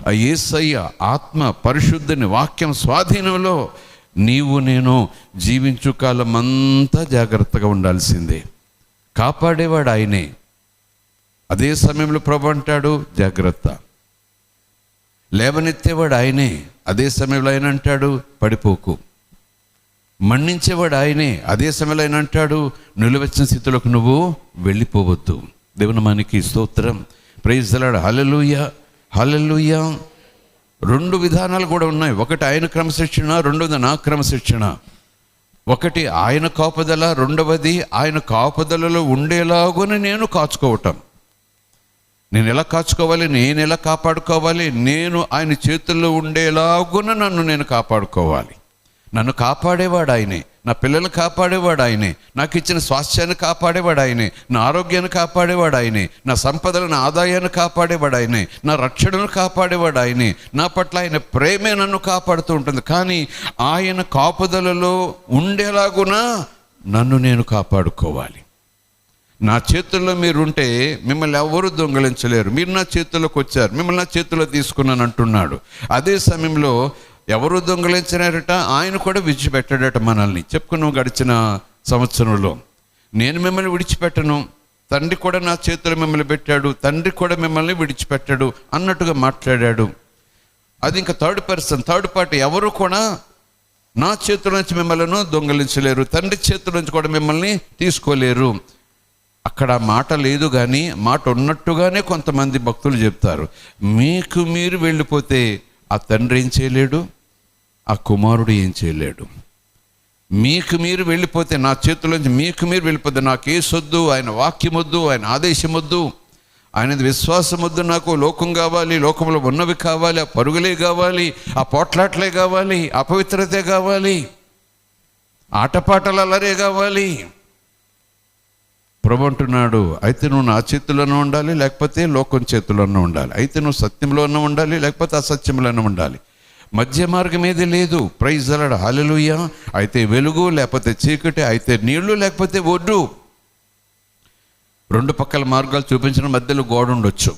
[SPEAKER 1] ఆ యేసయ్య ఆత్మ పరిశుద్ధుని వాక్యం స్వాధీనంలో నీవు నేను జీవించు కాలం అంతా జాగ్రత్తగా ఉండాల్సిందే. కాపాడేవాడు ఆయనే. అదే సమయంలో ప్రభు అంటాడు జాగ్రత్త. లేవనెత్తేవాడు ఆయనే. అదే సమయంలో ఆయన అంటాడు పడిపోకు. మన్నించేవాడు ఆయనే. అదే సమయంలో ఆయన అంటాడు నిలువెచ్చని స్థితిలోకి నువ్వు వెళ్ళిపోవద్దు. దేవుని నామానికి స్తోత్రం. ప్రైజ్ ది లార్డ్, హల్లెలూయా, హల్లెలూయా. రెండు విధానాలు కూడా ఉన్నాయి. ఒకటి ఆయన క్రమశిక్షణ, రెండవది నా క్రమశిక్షణ. ఒకటి ఆయన కాపుదల, రెండవది ఆయన కాపుదలలో ఉండేలాగున నేను కాచుకోవటం. నేను ఎలా కాచుకోవాలి, నేను ఎలా కాపాడుకోవాలి, నేను ఆయన చేతుల్లో ఉండేలాగున నన్ను నేను కాపాడుకోవాలి. నన్ను కాపాడేవాడు ఆయనే, నా పిల్లల్ని కాపాడేవాడు ఆయనే, నాకు ఇచ్చిన స్వాస్థ్యాన్ని కాపాడేవాడు ఆయనే, నా ఆరోగ్యాన్ని కాపాడేవాడు ఆయనే, నా సంపదలను ఆదాయాన్ని కాపాడేవాడు ఆయనే, నా రక్షణను కాపాడేవాడు ఆయనే. నా పట్ల ఆయన ప్రేమే నన్ను కాపాడుతూ ఉంటుంది. కానీ ఆయన కాపుదలలో ఉండేలాగున నన్ను నేను కాపాడుకోవాలి. నా చేతుల్లో మీరుంటే మిమ్మల్ని ఎవరు దొంగలించలేరు. మీరు నా చేతుల్లోకి వచ్చారు, మిమ్మల్ని నా చేతుల్లో తీసుకున్నాను అంటున్నాడు. అదే సమయంలో ఎవరు దొంగలించినారట, ఆయన కూడా విడిచిపెట్టాడట మనల్ని. చెప్పుకున్నాం గడిచిన సంవత్సరంలో, నేను మిమ్మల్ని విడిచిపెట్టను, తండ్రి కూడా నా చేతుల్లో మిమ్మల్ని పెట్టాడు, తండ్రి కూడా మిమ్మల్ని విడిచిపెట్టాడు అన్నట్టుగా మాట్లాడాడు. అది ఇంకా థర్డ్ పార్టీ. ఎవరు కూడా నా చేతుల నుంచి మిమ్మల్ని దొంగలించలేరు, తండ్రి చేతుల నుంచి కూడా మిమ్మల్ని తీసుకోలేరు. అక్కడ మాట లేదు, కానీ మాట ఉన్నట్టుగానే కొంతమంది భక్తులు చెప్తారు. మీకు మీరు వెళ్ళిపోతే ఆ తండ్రి ఏం చేయలేడు, ఆ కుమారుడు ఏం చేయలేడు. మీకు మీరు వెళ్ళిపోతే, నా చేతుల్లోంచి మీకు మీరు వెళ్ళిపోతే, నాకు ఏసొద్దు, ఆయన వాక్యం వద్దు, ఆయన ఆదేశం వద్దు, ఆయనది విశ్వాసం వద్దు, నాకు లోకం కావాలి, లోకంలో ఉన్నవి కావాలి, ఆ పరుగులే కావాలి, ఆ పోట్లాట్లే కావాలి, అపవిత్రతే కావాలి, ఆటపాటలు అల్లరే కావాలి. ప్రభు అంటున్నాడు, అయితే నువ్వు నా చేతుల్లోనే ఉండాలి, లేకపోతే లోకం చేతుల్లోనే ఉండాలి. అయితే నువ్వు సత్యంలోనే ఉండాలి, లేకపోతే అసత్యంలోనే ఉండాలి. మధ్య మార్గం ఏది లేదు. ప్రైజ్ ది లార్డ్, హల్లెలూయా. అయితే వెలుగు లేకపోతే చీకటి, అయితే నీళ్లు లేకపోతే ఒడ్డు. రెండు పక్కల మార్గాలు చూపించిన మధ్యలో గోడ ఉండొచ్చు.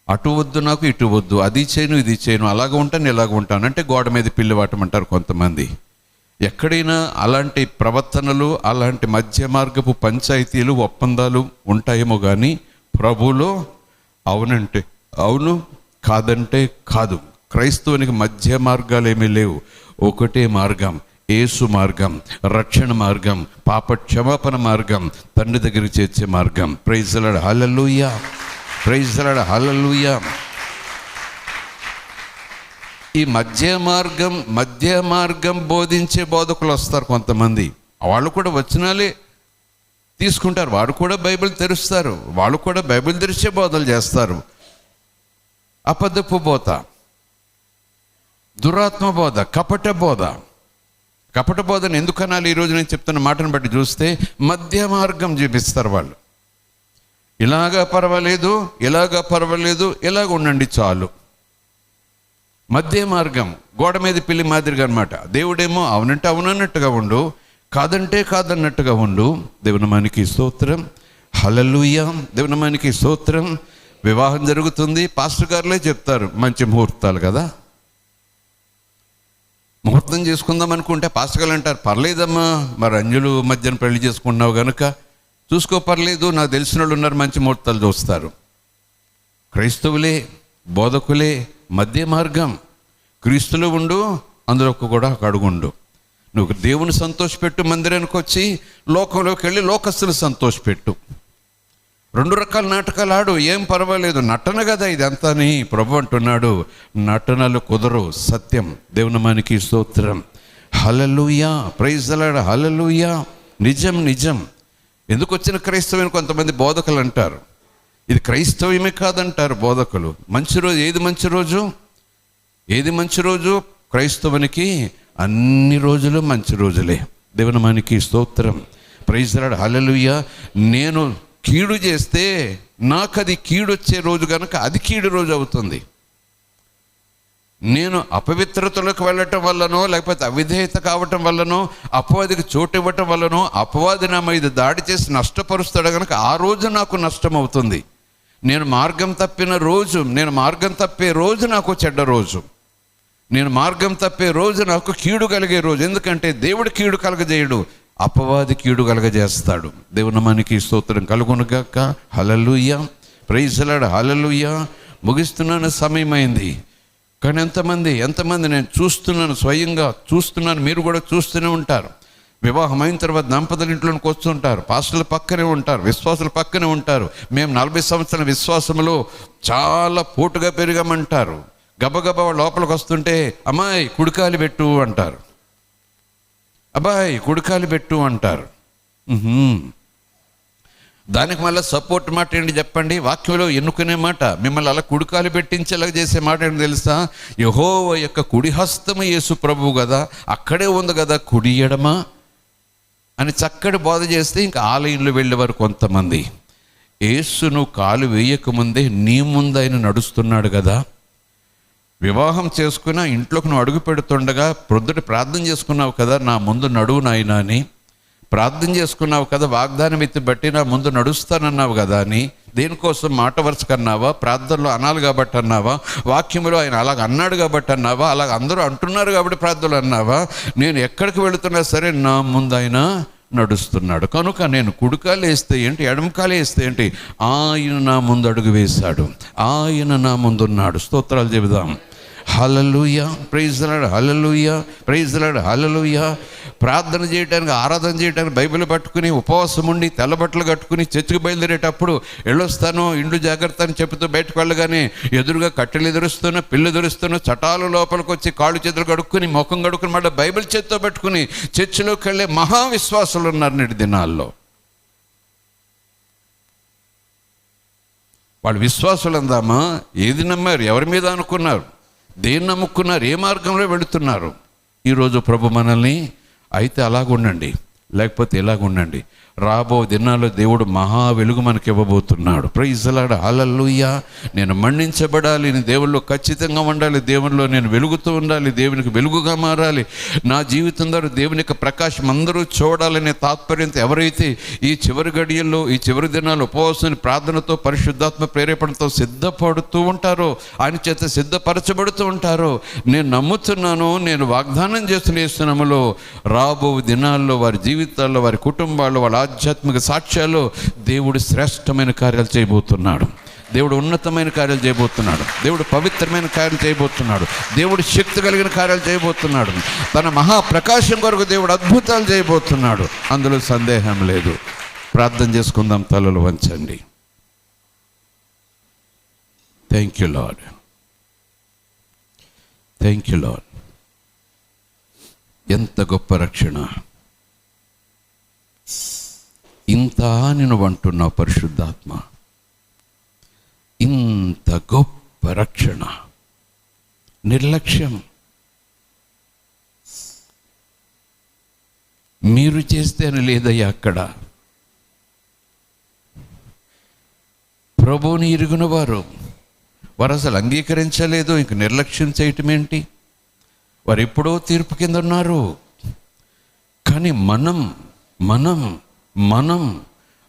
[SPEAKER 1] అటు వద్దు నాకు, ఇటు వద్దు, అది చేయను ఇది చేయను, అలాగ ఉంటాను ఇలాగ ఉంటాను అంటే గోడ మీద పిల్లి వాటమంటారు కొంతమంది. ఎక్కడైనా అలాంటి ప్రవర్తనలు, అలాంటి మధ్య మార్గపు పంచాయతీలు, ఒప్పందాలు ఉంటాయేమో, కానీ ప్రభువులో అవునంటే అవును, కాదంటే కాదు. క్రైస్తవునికి మధ్య మార్గాలు ఏమీ లేవు. ఒకటే మార్గం, యేసు మార్గం, రక్షణ మార్గం, పాప క్షమాపణ మార్గం, తండ్రి దగ్గరికి చేర్చే మార్గం. Praise the lord, hallelujah. Praise the lord, hallelujah. ఈ మధ్య మార్గం బోధించే బోధకులు వస్తారు కొంతమంది. వాళ్ళు కూడా వచనాలే తీసుకుంటారు, వాడు కూడా బైబిల్ తెరుస్తారు, వాళ్ళు కూడా బైబిల్ తెరిచే బోధలు చేస్తారు. అబద్ధపు బోధ, దురాత్మ బోధ, కపట బోధను ఎందుకనాలి? ఈరోజు నేను చెప్తున్న మాటను బట్టి చూస్తే మధ్య మార్గం చూపిస్తారు వాళ్ళు. ఇలాగా పర్వాలేదు, ఇలాగ ఉండండి చాలు. మధ్య మార్గం, గోడ మీద పిల్లి మాదిరిగా అనమాట. దేవుడేమో అవునంటే అవునన్నట్టుగా ఉండు, కాదంటే కాదన్నట్టుగా ఉండు. దేవుని మనకి స్తోత్రం, హల్లెలూయా. దేవుని మనకి స్తోత్రం. వివాహం జరుగుతుంది, పాస్టర్ గారులే చెప్తారు మంచి ముహూర్తాలు కదా, ముహూర్తం చేసుకుందాం అనుకుంటే పాస్టర్ గారు అంటారు పర్లేదమ్మా, మరి అంజులు మధ్యన పెళ్లి చేసుకున్నావు కనుక చూసుకో, పర్లేదు, నాకు తెలిసిన వాళ్ళు ఉన్నారు, మంచి ముహూర్తాలు చూస్తారు. క్రైస్తవులే, బోధకులే మధ్య మార్గం. క్రీస్తులో ఉండు, అందులో కూడా ఒక అడుగుండు. నువ్వు దేవుని సంతోషపెట్టు, మందిరానికి వచ్చి లోకంలోకి వెళ్ళి లోకస్తులు సంతోషపెట్టు. రెండు రకాల నాటకాలు ఆడు, ఏం పర్వాలేదు, నటన కదా ఇదంతా అని ప్రభు అంటున్నాడు. నటనలు కుదరు, సత్యం. దేవుని మనకి స్తోత్రం, హల్లెలూయా. ప్రైజ్ ది లార్డ్, హల్లెలూయా. నిజం. ఎందుకు వచ్చిన క్రైస్తవుని కొంతమంది బోధకులు అంటారు, ఇది క్రైస్తవ్యమే కాదంటారు బోధకులు. మంచి రోజు ఏది? మంచి రోజు క్రైస్తవునికి అన్ని రోజులు మంచి రోజులే. దేవుని మనకి స్తోత్రం, ప్రైజ్ ది లార్డ్, హల్లెలూయా. నేను కీడు చేస్తే నాకు అది కీడు వచ్చే రోజు కనుక అది కీడు రోజు అవుతుంది. నేను అపవిత్రతలకు వెళ్ళటం వల్లనో, లేకపోతే అవిధేయత కావటం వల్లనో, అపవాదికి చోటు ఇవ్వటం వల్లనో, అపవాది నా మీద దాడి చేసి నష్టపరుస్తాడు కనుక ఆ రోజు నాకు నష్టం అవుతుంది. నేను మార్గం తప్పే రోజు నాకు చెడ్డ రోజు. నేను మార్గం తప్పే రోజు నాకు కీడు కలిగే రోజు. ఎందుకంటే దేవుడు కీడు కలగజేయడు, అపవాది కీడు కలగజేస్తాడు. దేవుని మనకి స్తోత్రం కలుగునుగాక, హల్లెలూయా. ప్రైజ్ ది లార్డ్, హల్లెలూయా. ముగిస్తున్నాను, సమయమైంది. కానీ ఎంతమంది నేను చూస్తున్నాను, స్వయంగా చూస్తున్నాను, మీరు కూడా చూస్తూనే ఉంటారు. వివాహం అయిన తర్వాత దంపతుల ఇంట్లోకి వస్తుంటారు, పాస్టర్ల పక్కనే ఉంటారు, విశ్వాసుల పక్కనే ఉంటారు. మేము 40 సంవత్సరాల విశ్వాసంలో చాలా పోటుగా పెరిగామంటారు. గబగబా లోపలికి వస్తుంటే అమ్మాయి కుడికాలు పెట్టు అంటారు, అబ్బాయి కుడికాలు పెట్టు అంటారు. దానికి మళ్ళీ సపోర్ట్ మాట ఏంటి చెప్పండి? వాక్యంలో ఎన్నుకునే మాట, మిమ్మల్ని అలా కుడికాలు పెట్టించేలాగా చేసే మాట ఏంటి తెలుసా? యెహోవా యొక్క కుడి హస్తము యేసు ప్రభువు కదా, అక్కడే ఉంది కదా కుడి ఎడమ అని చక్కటి బోధ చేస్తే ఇంకా ఆలయంలో వెళ్ళేవారు కొంతమంది. యేసును కాలు వేయకముందే నీ ముందు ఆయన నడుస్తున్నాడు కదా. వివాహం చేసుకున్న ఇంట్లోకి నువ్వు అడుగు పెడుతుండగా ప్రొద్దుట ప్రార్థన చేసుకున్నావు కదా, నా ముందు నడువు నాయనా అని ప్రార్థన చేసుకున్నావు కదా, వాగ్దానం ఎత్తి బట్టి నా ముందు నడుస్తానన్నావు కదా అని. దేనికోసం? మాట వరుస కన్నావా? ప్రార్థనలో అనాలి కాబట్టి అన్నావా? వాక్యంలో ఆయన అలాగ అన్నాడు కాబట్టి అన్నావా? అలాగ అందరూ అంటున్నారు కాబట్టి ప్రార్థనలు అన్నావా? నేను ఎక్కడికి వెళుతున్నా సరే నా ముందు ఆయన నడుస్తున్నాడు కనుక నేను కుడికాలు వేస్తే ఏంటి, ఎడమకాలు వేస్తే ఏంటి, ఆయన నా ముందు అడుగు వేశాడు, ఆయన నా ముందున్నాడు. స్తోత్రాలు చెబుదాం. Hallelujah, praise the lord, hallelujah, praise the lord, hallelujah. ప్రార్థన చేయడానికి, ఆరాధన చేయడానికి బైబిల్ పట్టుకుని ఉపవాసం ఉండి తెల్లబట్టలు కట్టుకుని చర్చికి బయలుదేరేటప్పుడు వెళ్ళొస్తాను, ఇండ్లు జాగ్రత్త అని చెబుతూ బయటకు వెళ్ళగానే ఎదురుగా కట్టెలు ఎదురుస్తున్నా, పిల్లు ఎదురుస్తున్నా, చటాలు లోపలికి వచ్చి కాళ్ళు చేతులు కడుక్కుని ముఖం కడుక్కుని మళ్ళీ బైబిల్ చేత్తో పెట్టుకుని చర్చిలోకి వెళ్ళే మహావిశ్వాసులు ఉన్నారు నేటి దినాల్లో. వాళ్ళు విశ్వాసులు అందామా? ఏది నమ్మారు? ఎవరి మీద అనుకున్నారు? దేన్ని నమ్ముకున్నారు? ఏ మార్గంలో వెళుతున్నారు? ఈరోజు ప్రభు మనల్ని అయితే అలాగుండండి, లేకపోతే ఇలాగుండండి. రాబో దినాల్లో దేవుడు మహా వెలుగు మనకి ఇవ్వబోతున్నాడు. ప్రైజ్ ది లార్డ్, హల్లెలూయా. నేను మన్నించబడాలి, నేను దేవుల్లో ఖచ్చితంగా ఉండాలి, దేవునిలో నేను వెలుగుతూ ఉండాలి, దేవునికి వెలుగుగా మారాలి, నా జీవితం ద్వారా దేవుని యొక్క ప్రకాశం అందరూ చూడాలనే తాత్పర్యంతో ఎవరైతే ఈ చివరి గడియల్లో, ఈ చివరి దినాల్లో ఉపవాసాన్ని ప్రార్థనతో, పరిశుద్ధాత్మ ప్రేరేపణతో సిద్ధపడుతూ ఉంటారో, ఆయన చేత సిద్ధపరచబడుతూ ఉంటారో, నేను నమ్ముతున్నాను, నేను వాగ్దానం చేస్తున్నాములో రాబో దినాల్లో వారి జీవితాల్లో, వారి కుటుంబాల్లో, వాళ్ళ ఆధ్యాత్మిక సాక్ష్యాల్లో దేవుడు శ్రేష్టమైన కార్యాలు చేయబోతున్నాడు. దేవుడు ఉన్నతమైన కార్యాలు చేయబోతున్నాడు. దేవుడు పవిత్రమైన కార్యాలు చేయబోతున్నాడు. దేవుడు శక్తి కలిగిన కార్యాలు చేయబోతున్నాడు. తన మహాప్రకాశం కొరకు దేవుడు అద్భుతాలు చేయబోతున్నాడు. అందులో సందేహం లేదు. ప్రార్థన చేసుకుందాం. తలలు వంచండి. Thank you lord, thank you lord. ఎంత గొప్ప రక్షణ! ఇంత నేను అంటున్నావు పరిశుద్ధాత్మ, ఇంత గొప్ప రక్షణ. నిర్లక్ష్యం మీరు చేస్తే అని లేదయ్యా. అక్కడ ప్రభువుని ఎరిగిన వారు అసలు అంగీకరించలేదు. ఇంక నిర్లక్ష్యం చేయటం ఏంటి? వారు ఎప్పుడో తీర్పు కింద ఉన్నారు. కానీ మనం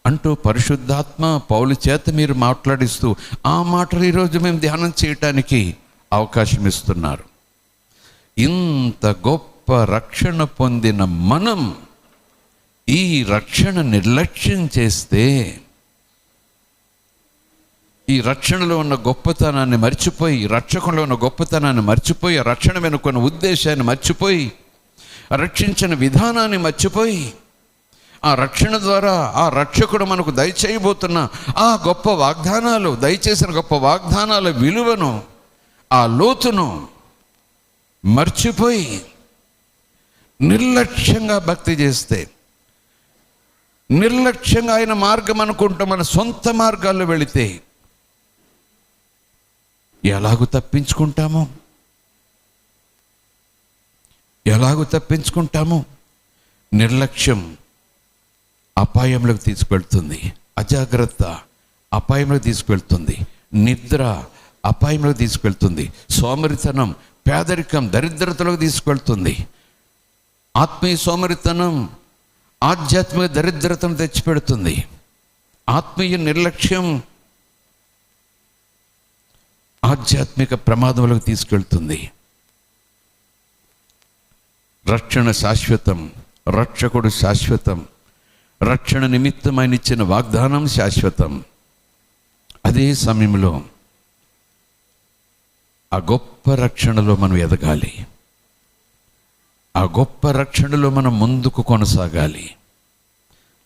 [SPEAKER 1] అంటూ పరిశుద్ధాత్మ పౌలు చేత మీరు మాట్లాడిస్తూ ఆ మాటలు ఈరోజు మేము ధ్యానం చేయటానికి అవకాశం ఇస్తున్నారు. ఇంత గొప్ప రక్షణ పొందిన మనం ఈ రక్షణ నిర్లక్ష్యం చేస్తే, ఈ రక్షణలో ఉన్న గొప్పతనాన్ని మర్చిపోయి, రక్షకులో ఉన్న గొప్పతనాన్ని మర్చిపోయి, రక్షణ వెనుకున్న ఉద్దేశాన్ని మర్చిపోయి, రక్షించిన విధానాన్ని మర్చిపోయి, ఆ రక్షణ ద్వారా ఆ రక్షకుడు మనకు దయచేయబోతున్న ఆ గొప్ప వాగ్దానాలు, దయచేసిన గొప్ప వాగ్దానాల విలువను, ఆ లోతును మర్చిపోయి నిర్లక్ష్యంగా భక్తి చేస్తే, నిర్లక్ష్యంగా ఆయన మార్గం అనుకుంటూ మన సొంత మార్గాల్లో వెళితే ఎలాగూ తప్పించుకుంటాము? నిర్లక్ష్యం అపాయంలోకి తీసుకెళ్తుంది. అజాగ్రత్త అపాయంలోకి తీసుకెళ్తుంది. నిద్ర అపాయంలోకి తీసుకెళ్తుంది. సోమరితనం, పేదరికం, దరిద్రతలోకి తీసుకెళ్తుంది. ఆత్మీయ సోమరితనం ఆధ్యాత్మిక దరిద్రతను తెచ్చిపెడుతుంది. ఆత్మీయ నిర్లక్ష్యం ఆధ్యాత్మిక ప్రమాదంలోకి తీసుకెళ్తుంది. రక్షణ శాశ్వతం, రక్షకుడు శాశ్వతం, రక్షణ నిమిత్తం ఆయన ఇచ్చిన వాగ్దానం శాశ్వతం. అదే సమయంలో ఆ గొప్ప రక్షణలో మనం ఎదగాలి. ఆ గొప్ప రక్షణలో మనం ముందుకు కొనసాగాలి.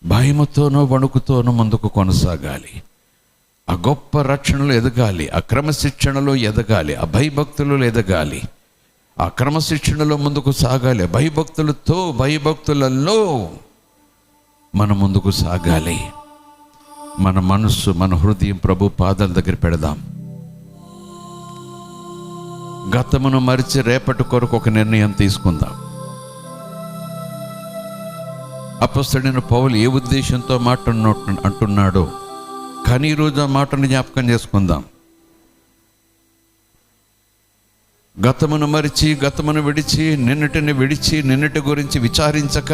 [SPEAKER 1] భయముతోనో వణుకుతోనో ముందుకు కొనసాగాలి. ఆ గొప్ప రక్షణలో ఎదగాలి, ఆ క్రమశిక్షణలో ఎదగాలి, ఆ భయభక్తులలో ఎదగాలి, ఆ క్రమశిక్షణలో ముందుకు సాగాలి, భయభక్తులలో మనం ముందుకు సాగాలి. మన మనస్సు, మన హృదయం ప్రభు పాదాల దగ్గర పెడదాం. గతమును మరిచి రేపటి కొరకు ఒక నిర్ణయం తీసుకుందాం. అపొస్తలుడైన పౌలు ఏ ఉద్దేశంతో అంటున్నాడో కానీ ఈరోజు ఆ మాటను జ్ఞాపకం చేసుకుందాం. గతమును మరిచి, గతమును విడిచి, నిన్నటిని విడిచి, నిన్నటి గురించి విచారించక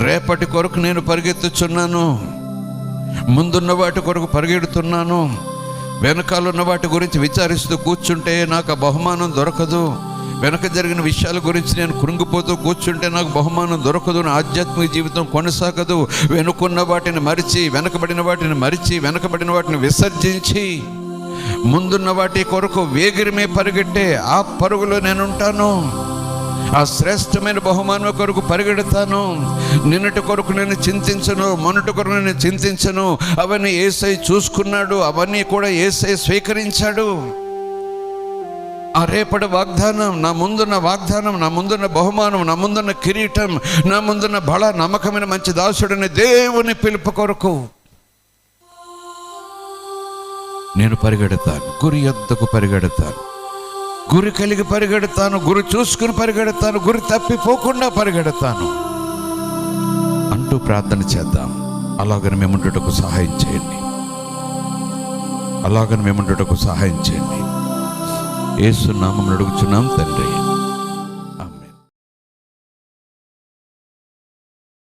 [SPEAKER 1] రేపటి కొరకు నేను పరిగెత్తుచున్నాను. ముందున్న వాటి కొరకు పరిగెడుతున్నాను. వెనకాలన్న వాటి గురించి విచారిస్తూ కూర్చుంటే నాకు ఆ బహుమానం దొరకదు. వెనక జరిగిన విషయాల గురించి నేను కృంగిపోతూ కూర్చుంటే నాకు బహుమానం దొరకదు. నా ఆధ్యాత్మిక జీవితం కొనసాగదు. వెనుకున్న వాటిని మరిచి, వెనకబడిన వాటిని విసర్జించి ముందున్న వాటి కొరకు వేగిరమే పరిగెట్టే ఆ పరుగులో నేనుంటాను. ఆ శ్రేష్టమైన బహుమానం కొరకు పరిగెడతాను. నిన్నటి కొరకు నేను చింతించను, మొన్నటి కొరకు నేను చింతించను. అవన్నీ యేసయ్య చూసుకున్నాడు, అవన్నీ కూడా యేసయ్య స్వీకరించాడు. ఆ రేపటి వాగ్దానం, నా ముందున్న వాగ్దానం, నా ముందున్న బహుమానం, నా ముందున్న కిరీటం, నా ముందున్న బల నమ్మకమైన మంచి దాసుడని దేవుని పిలుపు కొరకు నేను పరిగెడతాను. గురి యొద్దకు పరిగెడతాను, గురి కలిగి పరిగెడతాను, గురి చూసుకుని పరిగెడతాను, గురి తప్పిపోకుండా పరిగెడతాను అంటూ ప్రార్థన చేద్దాం. అలాగని మేముండుటకు సహాయం చేయండి. యేసు నామమున అడుగుచున్నాం తండ్రి.